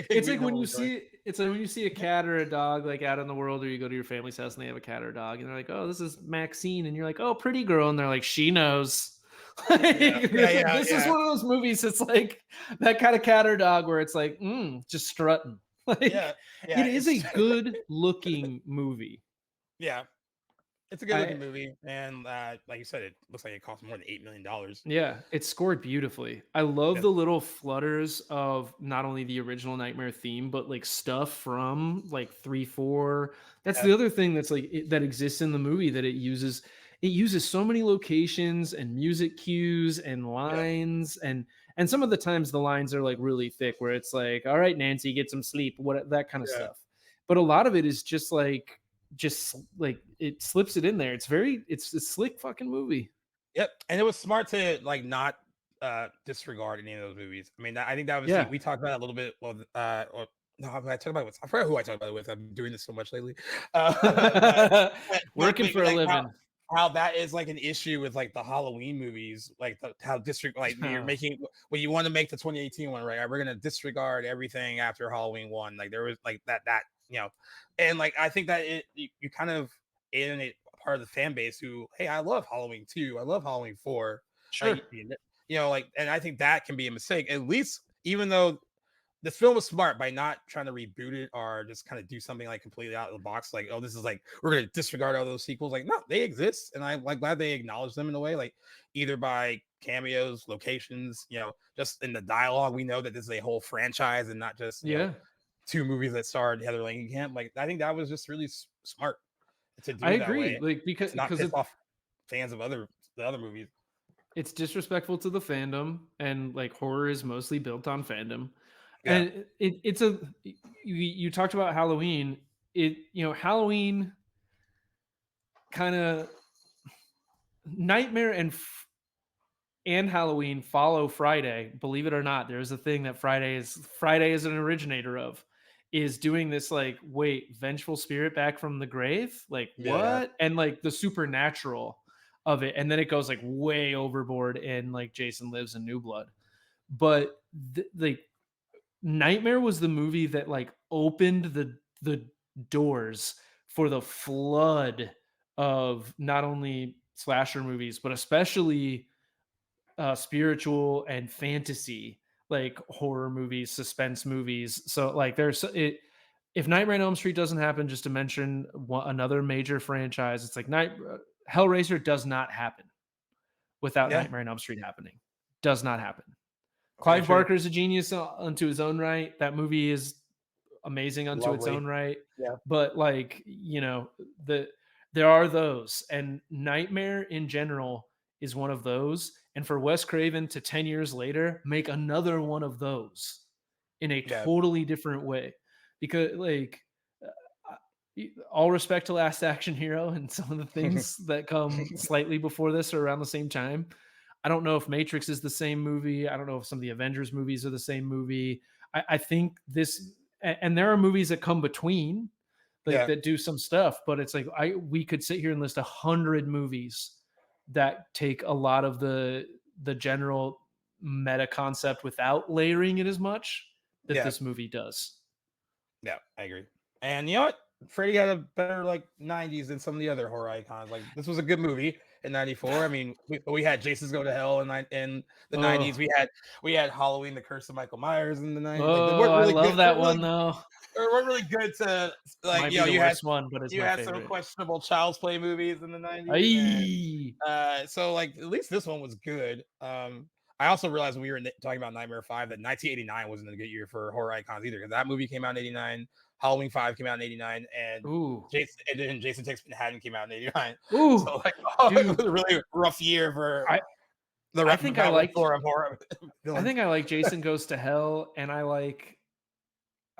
It's like when you see a cat or a dog like out in the world, or you go to your family's house and they have a cat or a dog, and they're like, oh, this is Maxine, and you're like, oh, pretty girl, and they're like, she knows. This is one of those movies. It's like that kind of cat or dog where it's like, just strutting. Like, it is a good looking movie. Yeah, it's a good looking movie, and like you said, it looks like it cost more than $8 million. Yeah, it's scored beautifully. I love the little flutters of not only the original Nightmare theme, but like stuff from like 3, 4. That's the other thing that's like that exists in the movie, that it uses so many locations and music cues and lines, and some of the times the lines are like really thick, where it's like, all right, Nancy, get some sleep, that kind of stuff. But a lot of it is just like it slips it in there. It's a slick fucking movie. Yep, and it was smart to like not disregard any of those movies. I mean, I think that was we talked about it a little bit. Well, or no, I talked about it with, I forgot who I talked about it with. I'm doing this so much lately. Working for a living. How that is like an issue with like the Halloween movies, like how you're making when you want to make the 2018 one, right? We're gonna disregard everything after Halloween 1. Like there was like that and like I think that you kind of alienate part of the fan base who, hey, I love Halloween 2, I love Halloween 4. Sure. And I think that can be a mistake, at least, even though this film was smart by not trying to reboot it or just kind of do something like completely out of the box. Like, oh, this is like, we're going to disregard all those sequels. Like, no, they exist. And I'm like glad they acknowledge them in a way, like either by cameos, locations, just in the dialogue. We know that this is a whole franchise and not just, 2 movies that starred Heather Langenkamp. Like, I think that was just really smart to do. I agree. Way, like, because it's off fans of the other movies. It's disrespectful to the fandom, and like horror is mostly built on fandom. And you talked about Halloween. Halloween kind of Nightmare and Halloween follow Friday. Believe it or not, there's a thing that Friday is an originator of, is doing this like, wait, vengeful spirit back from the grave? Like what? And like the supernatural of it. And then it goes like way overboard in like Jason Lives in New Blood. But Nightmare was the movie that like opened the doors for the flood of not only slasher movies, but especially spiritual and fantasy, like horror movies, suspense movies. So like if Nightmare on Elm Street doesn't happen, just to mention another major franchise, it's like Hellraiser does not happen without Nightmare on Elm Street happening. Does not happen. Clive Barker is a genius unto his own right. That movie is amazing unto its own right. Yeah. But like, there are those, and Nightmare in general is one of those. And for Wes Craven to 10 years later make another one of those in a totally different way, because like all respect to Last Action Hero and some of the things that come slightly before this or around the same time. I don't know if Matrix is the same movie. I don't know if some of the Avengers movies are the same movie. I think this, and there are movies that come between that do some stuff, but it's like, we could sit here and list 100 movies that take a lot of the general meta concept without layering it as much that this movie does. Yeah, I agree. And you know what? Freddy had a better like 90s than some of the other horror icons. Like this was a good movie in 94. I mean, we had Jason's Go to Hell in the 90s. We had Halloween, The Curse of Michael Myers in the 90s. I love that one though. We're really good to like, you had one, but it's you had some questionable Child's Play movies in the 90s. So like at least this one was good. I also realized when we were talking about Nightmare 5 that 1989 wasn't a good year for horror icons either, because that movie came out in 89, Halloween 5 came out in 89, and Jason Takes Manhattan came out in 89. Ooh, so like, it was a really rough year for. The I think I Mount liked Rushmore of horror I villains. think I like Jason Goes to Hell, and I like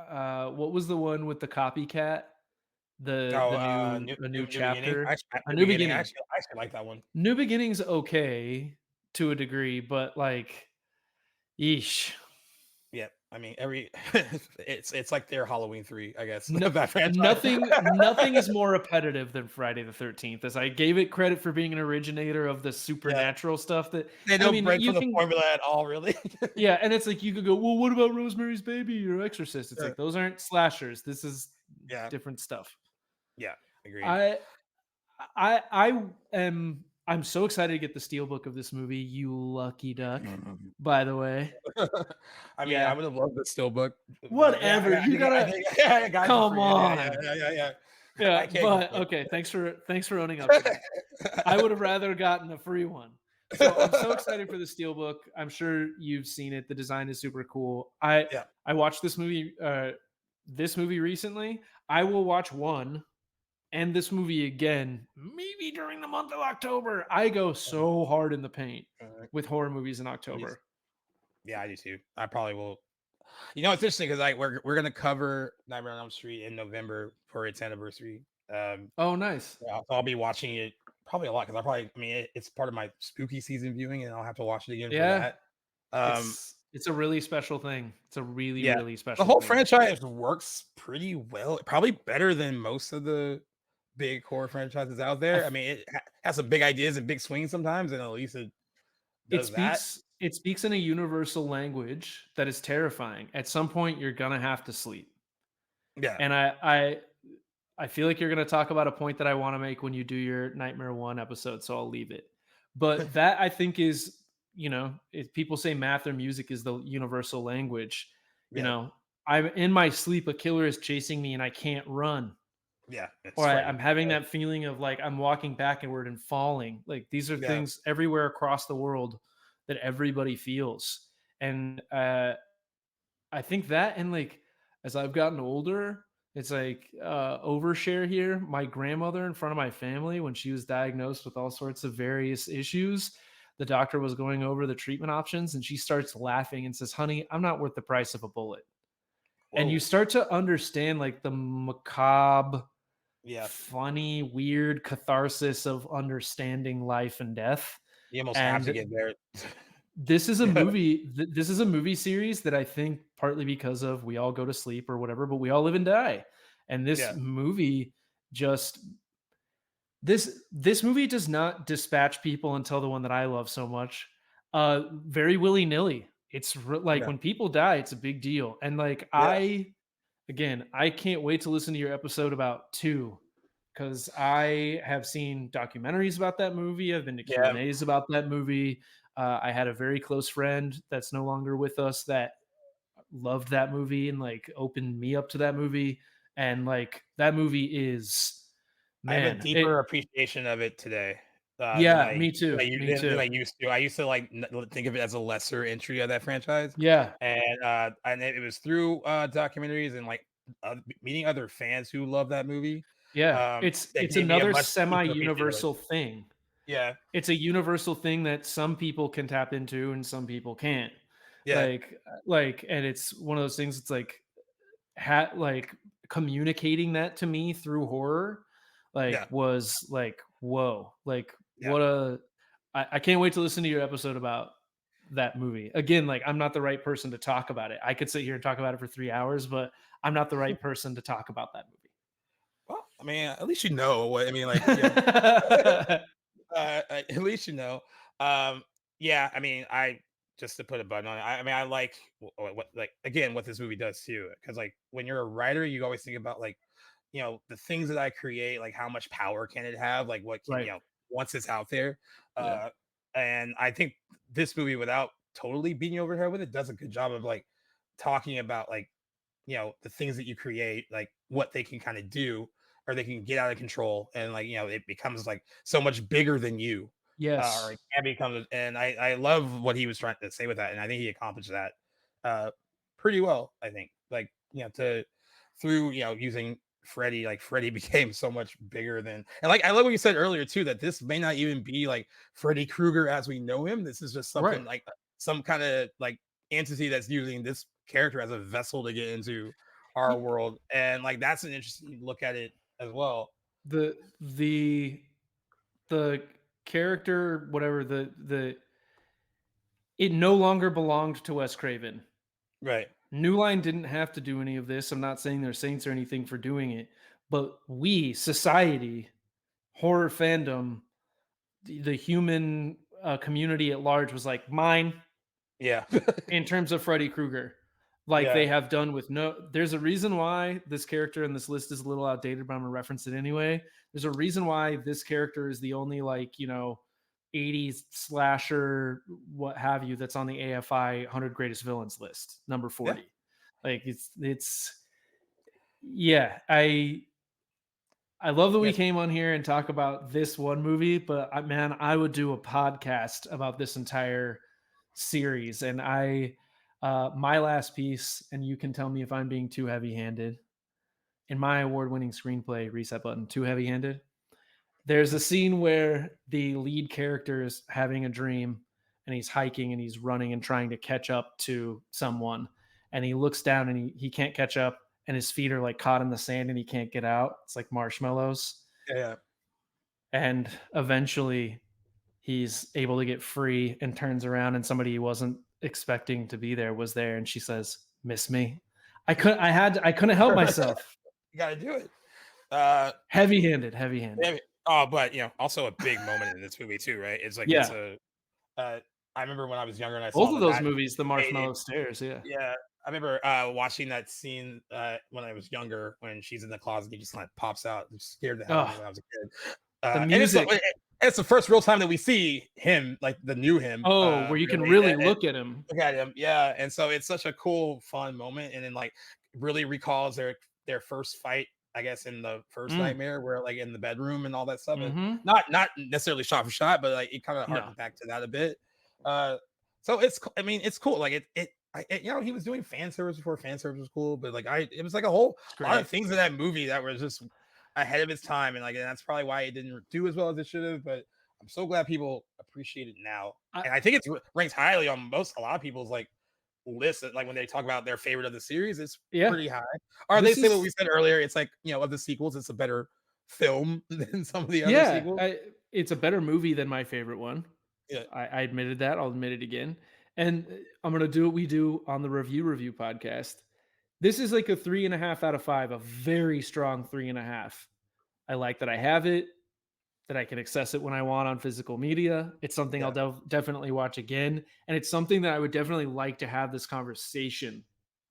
what was the one with the copycat? Oh, The new a new New Beginning. chapter, a New new Beginning. beginning. I actually like that one. New beginning's okay to a degree, but like, yeesh. Yeah, I mean every it's like their Halloween 3, I guess. No, That franchise. nothing is more repetitive than Friday the 13th. As I gave it credit for being an originator of the Yeah, supernatural stuff that they I don't mean, break you from the can formula at all, really. yeah, and it's like you could go, "Well, what about Rosemary's Baby or Exorcist?" It's Yeah, like those aren't slashers. This is yeah, different stuff. yeah, agreed. I I'm so excited to get the steelbook of this movie, you lucky duck, by the way. I mean, I Yeah. would have loved the Steelbook, but yeah, Whatever, you I gotta think I got it for come free. Yeah. on. I Yeah, can't but complain. okay, thanks for owning up to that. I would have rather gotten a free one. So I'm so excited for the steelbook. I'm sure you've seen it. The design is super cool. Yeah. I watched this movie recently. I will watch one and this movie again, maybe during the month of October. I go so hard in the paint with horror movies in Please. October. Yeah, I do too. I probably will. You know, it's interesting because like we're gonna cover Nightmare on Elm Street in November for its anniversary. Oh, nice. Yeah, so I'll be watching it probably a lot because I mean, it's part of my spooky season viewing, and I'll have to watch it again for Yeah. that. Um, It's a really special thing. It's a really, yeah, really the special whole thing. franchise works pretty well, probably better than most of the big horror franchises out there. I mean, it has some big ideas and big swings sometimes, and at least it does that. It speaks in a universal language that is terrifying. At some point, you're gonna have to sleep. Yeah, And I feel like you're gonna talk about a point that I want to make when you do your Nightmare One episode, so I'll leave it. But that I think is, if people say math or music is the universal language, yeah, I'm in my sleep, a killer is chasing me and I can't run. yeah. It's Or I'm frightening. having that feeling of like I'm walking backward and falling. Like these are Yeah, things everywhere across the world that everybody feels. And I think that and like as I've gotten older, it's like overshare here. My grandmother in front of my family, when she was diagnosed with all sorts of various issues, the doctor was going over the treatment options and she starts laughing and says, "Honey, I'm not worth the price of a bullet." And you whoa, start to understand like the macabre, yeah. funny, weird catharsis of understanding life and death. You almost have to And get there. this is a movie. This is a movie series that I think partly because of we all go to sleep or whatever, but we all live and die. And this Yeah, movie just this movie does not dispatch people until the one that I love so much. Very willy nilly. Like yeah, when people die, it's a big deal. And like yeah, again, I can't wait to listen to your episode about two because I have seen documentaries about that movie. I've been to Q yeah. and A's about that movie. I had a very close friend that's no longer with us that loved that movie and like opened me up to that movie. And like that movie is, I have a man, deeper appreciation of it today, yeah, me too. Me than too. I used to. I used to like think of it as a lesser entry of that franchise, Yeah. and it was through documentaries and like meeting other fans who love that movie. Yeah. It's That gave me a another much deeper appreciation of it. semi-universal thing. Yeah, It's a universal thing that some people can tap into and some people can't. yeah, And it's one of those things. It's like like communicating that to me through horror, like yeah, was like whoa, like yeah. what I can't wait to listen to your episode about that movie again. Like I'm not the right person to talk about it. I could sit here and talk about it for 3 hours, but I'm not the right person to talk about that Well, I mean, at least you know what I mean. Like, yeah, movie. at least you know. Yeah, I mean, I just to put a button on it. I mean, I like what like again what this movie does too, because like when you're a writer, you always think about like the things that I create, like how much power can it have, like what can Right. once it's out there. Yeah. Uh, and I think this movie, without totally beating you over the head with it, does a good job of like talking about like the things that you create, like what they can kind of do or they can get out of control, and like it becomes like so much bigger than you, or Yes. it can become. And I love what he was trying to say with that, and I think he accomplished that pretty well. I think like to through using Freddy, like Freddy became so much bigger than, and like I love what you said earlier too, that this may not even be like Freddy Krueger as we know him. This is just Right. something like some kind of like entity that's using this character as a vessel to get into our Ye- world. And like that's an interesting look at it as well. The the the character, whatever the it no longer belonged to Wes Craven. Right. New Line didn't have to do any of this. I'm not saying they're saints or anything for doing it, but we, society, horror fandom, the human community at large was like mine Yeah. in terms of Freddy Krueger. Like they Yeah. have done with no, there's a reason why this character in this list is a little outdated, but I'm gonna reference it anyway. There's a reason why this character is the only, like, 80s slasher, what have you, that's on the AFI 100 greatest villains list, number Yeah. 40. Like yeah, I love that we Yes. came on here and talk about this one movie, but man, I would do a podcast about this entire series. And my last piece, and you can tell me if I'm being too heavy-handed. In my award-winning screenplay, Reset Button, too heavy-handed. There's a scene where the lead character is having a dream and he's hiking and he's running and trying to catch up to someone. And he looks down and he can't catch up and his feet are like caught in the sand and he can't get out. It's like marshmallows. Yeah. And eventually he's able to get free and turns around and somebody he wasn't expecting to be there was there. And she says, "Miss me?" I couldn't help myself. You gotta do it. Heavy-handed. Oh, but also a big moment in this movie too, right? It's like Yeah. I remember when I was younger and I saw Both of those movies, the Marshmallow Stairs, yeah. Yeah, I remember watching that scene when I was younger when she's in the closet and he just like pops out. It scared the hell out of me when I was a kid. The And it's, music. it's the first real time that we see him, like the new him. Where you can really look at him. Look at him, yeah. And so it's such a cool, fun moment, and then like really recalls their first fight, I guess, in the first Nightmare, where like in the bedroom and all that stuff. And not necessarily shot for shot, but like it kind of harkens back to that a bit. So it's cool. Like he was doing fan service before fan service was cool, but like it was like a whole lot of things in that movie that was just ahead of its time, and that's probably why it didn't do as well as it should have. But I'm so glad people appreciate it now, and I think it's ranked highly on a lot of people's like list. Like when they talk about their favorite of the series, it's pretty high. Or they say what we said earlier. It's like of the sequels, it's a better film than some of the other sequels. It's a better movie than my favorite one. Yeah, I admitted that. I'll admit it again. And I'm gonna do what we do on the review podcast. This is like a 3.5 out of 5, a very strong 3.5. I like that I have it, that I can access it when I want on physical media. It's something I'll definitely watch again. And it's something that I would definitely like to have this conversation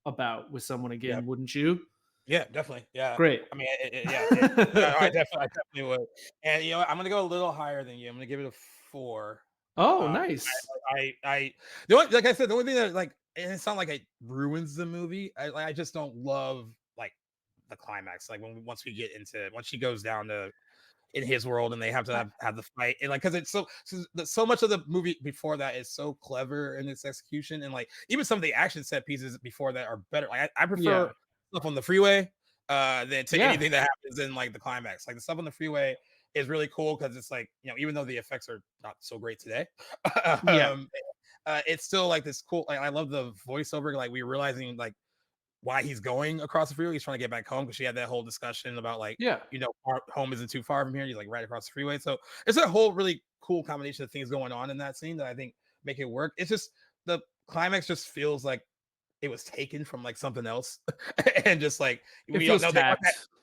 about with someone again, wouldn't you? Yeah, definitely. Yeah. Great. I mean, I definitely would. And I'm gonna go a little higher than you. I'm gonna give it a 4. Oh, nice. Like I said, the only thing that like, and it's not like it ruins the movie. I just don't love like the climax. Like once she goes down to in his world and they have to have the fight, and like because it's so much of the movie before that is so clever in its execution, and like even some of the action set pieces before that are better. Like I prefer stuff on the freeway than to anything that happens in like the climax. Like the stuff on the freeway is really cool because it's like even though the effects are not so great today, it's still like this cool. Like I love the voiceover. Like we're realizing like why he's going across the freeway. He's trying to get back home because she had that whole discussion about like home isn't too far from here. He's like right across the freeway. So it's a whole really cool combination of things going on in that scene that I think make it work. It's just the climax just feels like it was taken from like something else and just like we don't know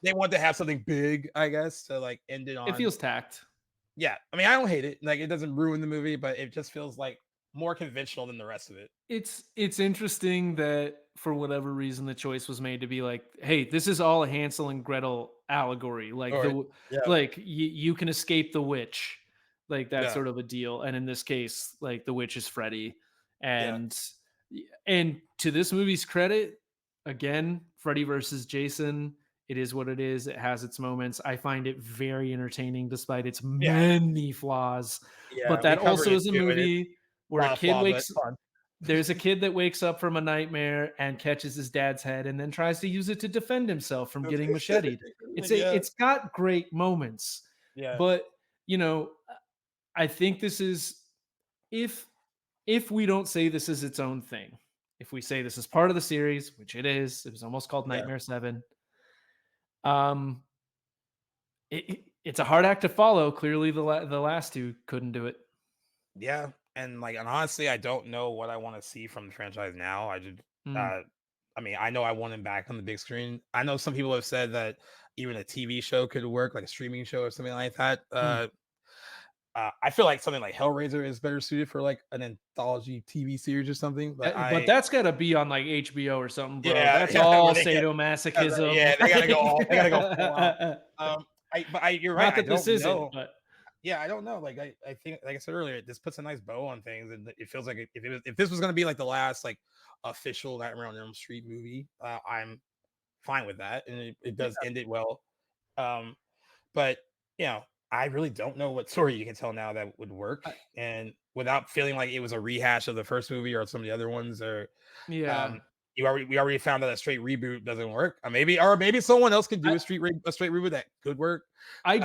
they want to have something big, I guess, to like end it on. It feels tacked. Yeah, I mean, I don't hate it. Like it doesn't ruin the movie, but it just feels like more conventional than the rest of it. It's interesting that for whatever reason the choice was made to be like, hey, this is all a Hansel and Gretel allegory. Like like you can escape the witch, like that sort of a deal. And in this case, like the witch is Freddy. And to this movie's credit, again, Freddy versus Jason, it is what it is. It has its moments. I find it very entertaining despite its many flaws. But that also is a movie where a kid wakes There's a kid that wakes up from a nightmare and catches his dad's head and then tries to use it to defend himself from getting macheted. Yeah. It's got great moments, Yeah. but you know, I think this is if we don't say this is its own thing, if we say this is part of the series, which it was almost called Yeah. Nightmare 7. It's a hard act to follow. Clearly, the last two couldn't do it. Yeah, and honestly, I don't know what I want to see from the franchise now. Mm. Uh, I mean, I know I want him back on the big screen. I know some people have said that even a TV show could work, like a streaming show or something like that. Mm. I feel like something like Hellraiser is better suited for like an anthology TV series or something. But that's got to be on like HBO or something, bro. Yeah, That's yeah, all where they get- sadomasochism. yeah, they gotta go all, they gotta go full out. You're right. Not that I don't this isn't, know. but Yeah, I don't know. Like I think, like I said earlier, this puts a nice bow on things, and it feels like if this was gonna be like the last like official Nightmare on Elm Street movie, I'm fine with that, and it does end it well. But you know, I really don't know what story you can tell now that would work, and without feeling like it was a rehash of the first movie or some of the other ones, or yeah. we already found that a straight reboot doesn't work. Maybe someone else could do a straight reboot that could work. I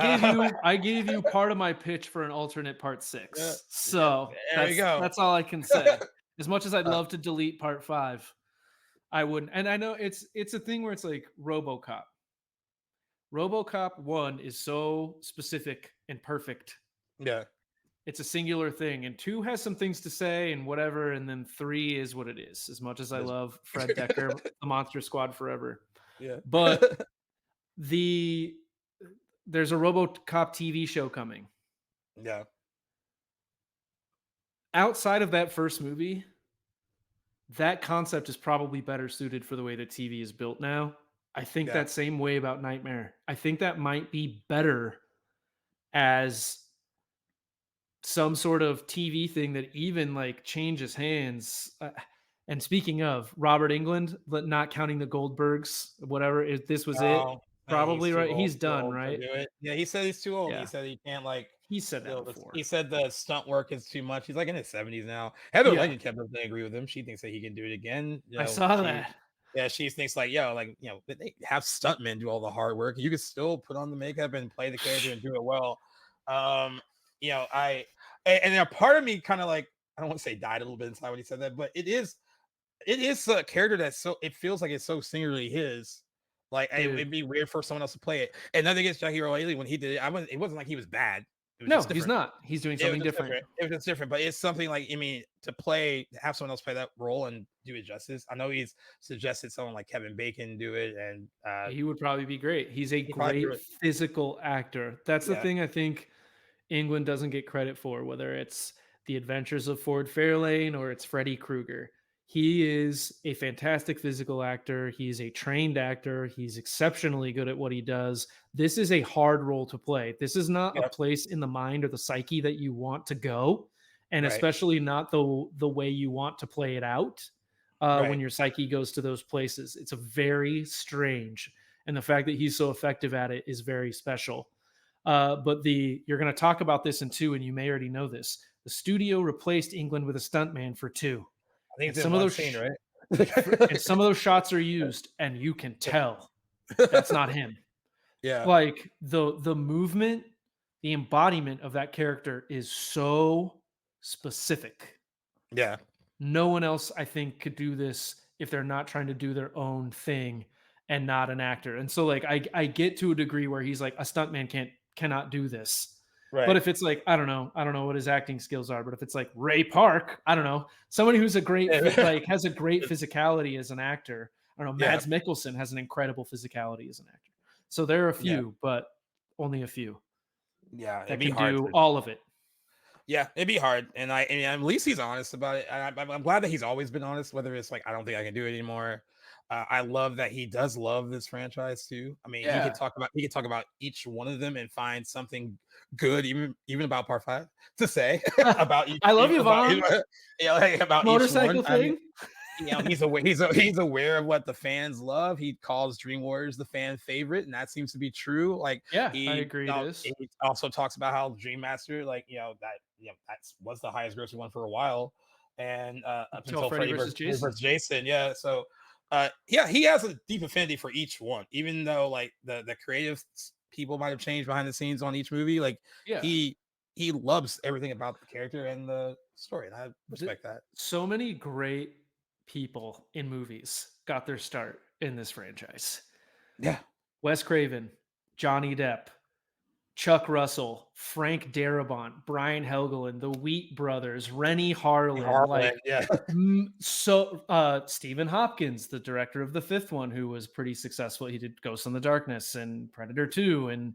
gave you part of my pitch for an alternate part 6. Yeah, So there you go. that's all I can say. As much as I'd love to delete part 5, I wouldn't. And I know it's a thing where it's like RoboCop. RoboCop 1 is so specific and perfect. Yeah. It's a singular thing, and 2 has some things to say and whatever, and then 3 is what it is. As much as I love Fred Decker, the Monster Squad forever. Yeah. But there's a RoboCop TV show coming. Yeah. Outside of that first movie, that concept is probably better suited for the way that TV is built now. I think that same way about Nightmare. I think that might be better as some sort of TV thing that even like changes hands. And speaking of Robert England, but not counting the Goldbergs, whatever, if this was it, probably right. He's done, right? Yeah, he said he's too old. Yeah. He said he can't like. He said that before. He said the stunt work is too much. He's like in his 70s now. Heather Lincoln kept up to agree with him. She thinks that he can do it again. I saw that. Yeah, she thinks like, they have stuntmen do all the hard work. You can still put on the makeup and play the character and do it well. And a part of me kind of like, I don't want to say died a little bit inside when he said that, but it is a character that's it feels like it's so singularly his. Like it'd be weird for someone else to play it. And nothing against Jackie Earle Haley when he did it. It wasn't like he was bad. No, he's not. He's doing something different. It was just different, but it's something like, to have someone else play that role and do it justice. I know he's suggested someone like Kevin Bacon do it, and he would probably be great. He's a great physical actor. That's the thing I think England doesn't get credit for, whether it's The Adventures of Ford Fairlane or it's Freddy Krueger. He is a fantastic physical actor. He's a trained actor. He's exceptionally good at what he does. This is a hard role to play. This is not a place in the mind or the psyche that you want to go, and especially not the way you want to play it out when your psyche goes to those places. It's a very strange, and the fact that he's so effective at it is very special. But you're going to talk about this in 2, and you may already know this. The studio replaced England with a stuntman for 2. I think it's some of those scene, right? And some of those shots are used, and you can tell that's not him. Yeah, like the movement, the embodiment of that character is so specific. Yeah, no one else I think could do this if they're not trying to do their own thing and not an actor. And so like I get to a degree where he's like a stuntman cannot do this. Right. But if it's like, I don't know what his acting skills are, but if it's like Ray Park, I don't know, somebody who's a great, like has a great physicality as an actor. I don't know. Mads Mikkelsen has an incredible physicality as an actor. So there are a few, but only a few. Yeah. That can do all of it. Yeah, it'd be hard. And at least he's honest about it. I'm glad that he's always been honest, whether it's like, I don't think I can do it anymore. I love that he does love this franchise too. I mean, he can talk about each one of them and find something good, even about part 5 to say about each. I love you, Vaughn. About motorcycle each one. thing. I mean, he's aware of what the fans love. He calls Dream Warriors the fan favorite, and that seems to be true. Like, I agree. He also talks about how Dream Master, that was the highest grossing one for a while. and up Until until Freddy Freddy versus Jason. versus Jason. Yeah, so yeah, he has a deep affinity for each one, even though like the creative people might have changed behind the scenes on each movie. Like Yeah. he loves everything about the character and the story, and I respect that. So many great people in movies got their start in this franchise. Yeah. Wes Craven, Johnny Depp, Chuck Russell, Frank Darabont, Brian Helgeland, the Wheat Brothers, Rennie Harlan, like yeah. Stephen Hopkins, the director of the fifth one, who was pretty successful. He did Ghost in the Darkness and Predator 2 and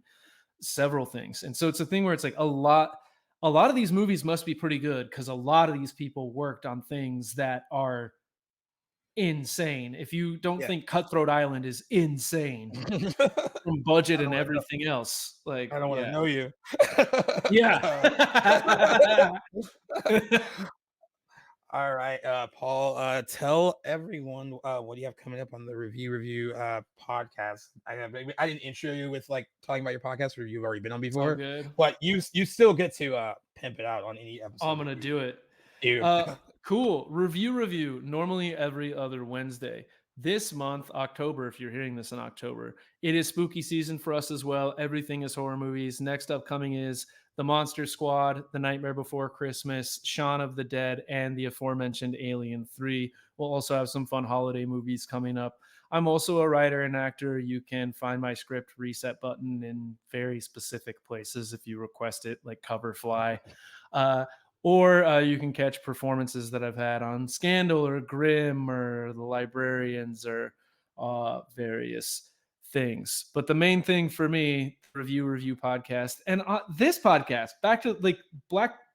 several things. And so it's a thing where it's like a lot of these movies must be pretty good because a lot of these people worked on things that are insane. If you don't think Cutthroat Island is insane from budget and everything else, like I don't want to know you. Yeah. All right, Paul, tell everyone what do you have coming up on the review podcast. I didn't intro you with like talking about your podcast, or you've already been on before, good. but you still get to pimp it out on any episode. I'm gonna do it. Dude. Cool. Review normally every other Wednesday. This month, October, if you're hearing this in October, it is spooky season for us as well. Everything is horror movies. Next upcoming is The Monster Squad, The Nightmare Before Christmas, Shaun of the Dead, and the aforementioned Alien 3. We'll also have some fun holiday movies coming up. I'm also a writer and actor. You can find my script reset button in very specific places if you request it, like Coverfly. Or you can catch performances that I've had on Scandal or Grimm or The Librarians or various things. But the main thing for me, review podcast, and this podcast, back to like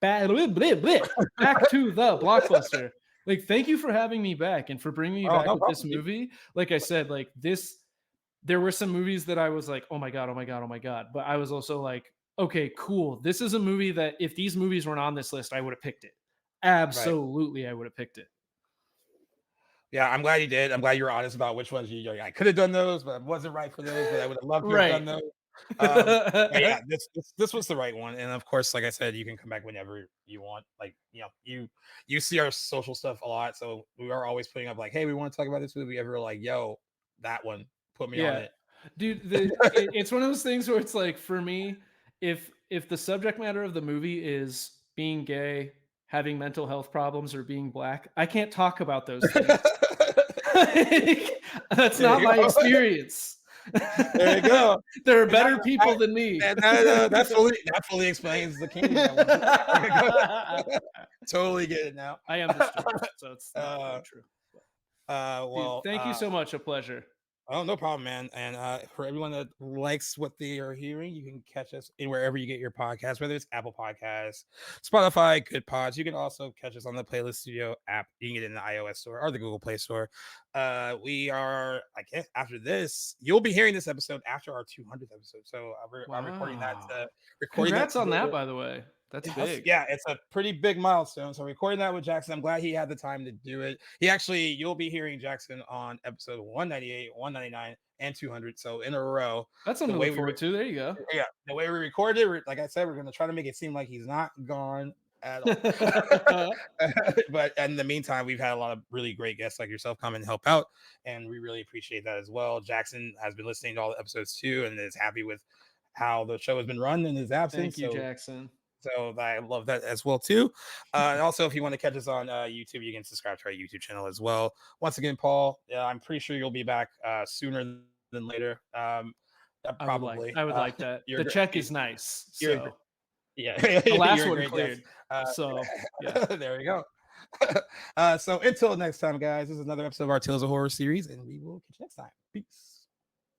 back to the Blockbuster. Like, thank you for having me back and for bringing me back with this movie. Like I said, like there were some movies that I was like, oh my God. But I was also like, okay, cool. This is a movie that if these movies weren't on this list, I would have picked it. Absolutely, right. I would have picked it. Yeah, I'm glad you did. I'm glad you were honest about which ones you I could have done those, but I wasn't right for those, but I would have loved to have done those. Yeah, this was the right one. And of course, like I said, you can come back whenever you want. Like, you see our social stuff a lot. So we are always putting up like, hey, we want to talk about this movie. Ever like, yo, that one, put me on it. Dude, it's one of those things where it's like, for me, if the subject matter of the movie is being gay, having mental health problems, or being black, I can't talk about those things. That's not my experience. There you go. There are better people than me. That fully explains the king. Totally get it now. I understood. So it's not true. Well, dude, thank you so much. A pleasure. Oh, no problem, man. And for everyone that likes what they are hearing, you can catch us in wherever you get your podcasts, whether it's Apple Podcasts, Spotify, Good Pods. You can also catch us on the Playlist Studio app. You can get it in the iOS store or the Google Play Store. We are, I guess, after this, you'll be hearing this episode after our 200th episode. So I'm recording that. Congrats on that, by the way. That's big. Yeah, it's a pretty big milestone. So recording that with Jackson, I'm glad he had the time to do it. You'll be hearing Jackson on episode 198, 199, and 200. So in a row. That's something to look forward to. There you go. Yeah, the way we recorded it, like I said, we're going to try to make it seem like he's not gone at all. But in the meantime, we've had a lot of really great guests like yourself come and help out, and we really appreciate that as well. Jackson has been listening to all the episodes too, and is happy with how the show has been run in his absence. Thank you, Jackson. So I love that as well too. And also, if you want to catch us on YouTube, you can subscribe to our YouTube channel as well. Once again, Paul, I'm pretty sure you'll be back sooner than later. Probably. I would like that. The check is nice. So. Yeah, the last one cleared. So yeah, there we go. So until next time, guys, this is another episode of our Tales of Horror series, and we will catch you next time. Peace.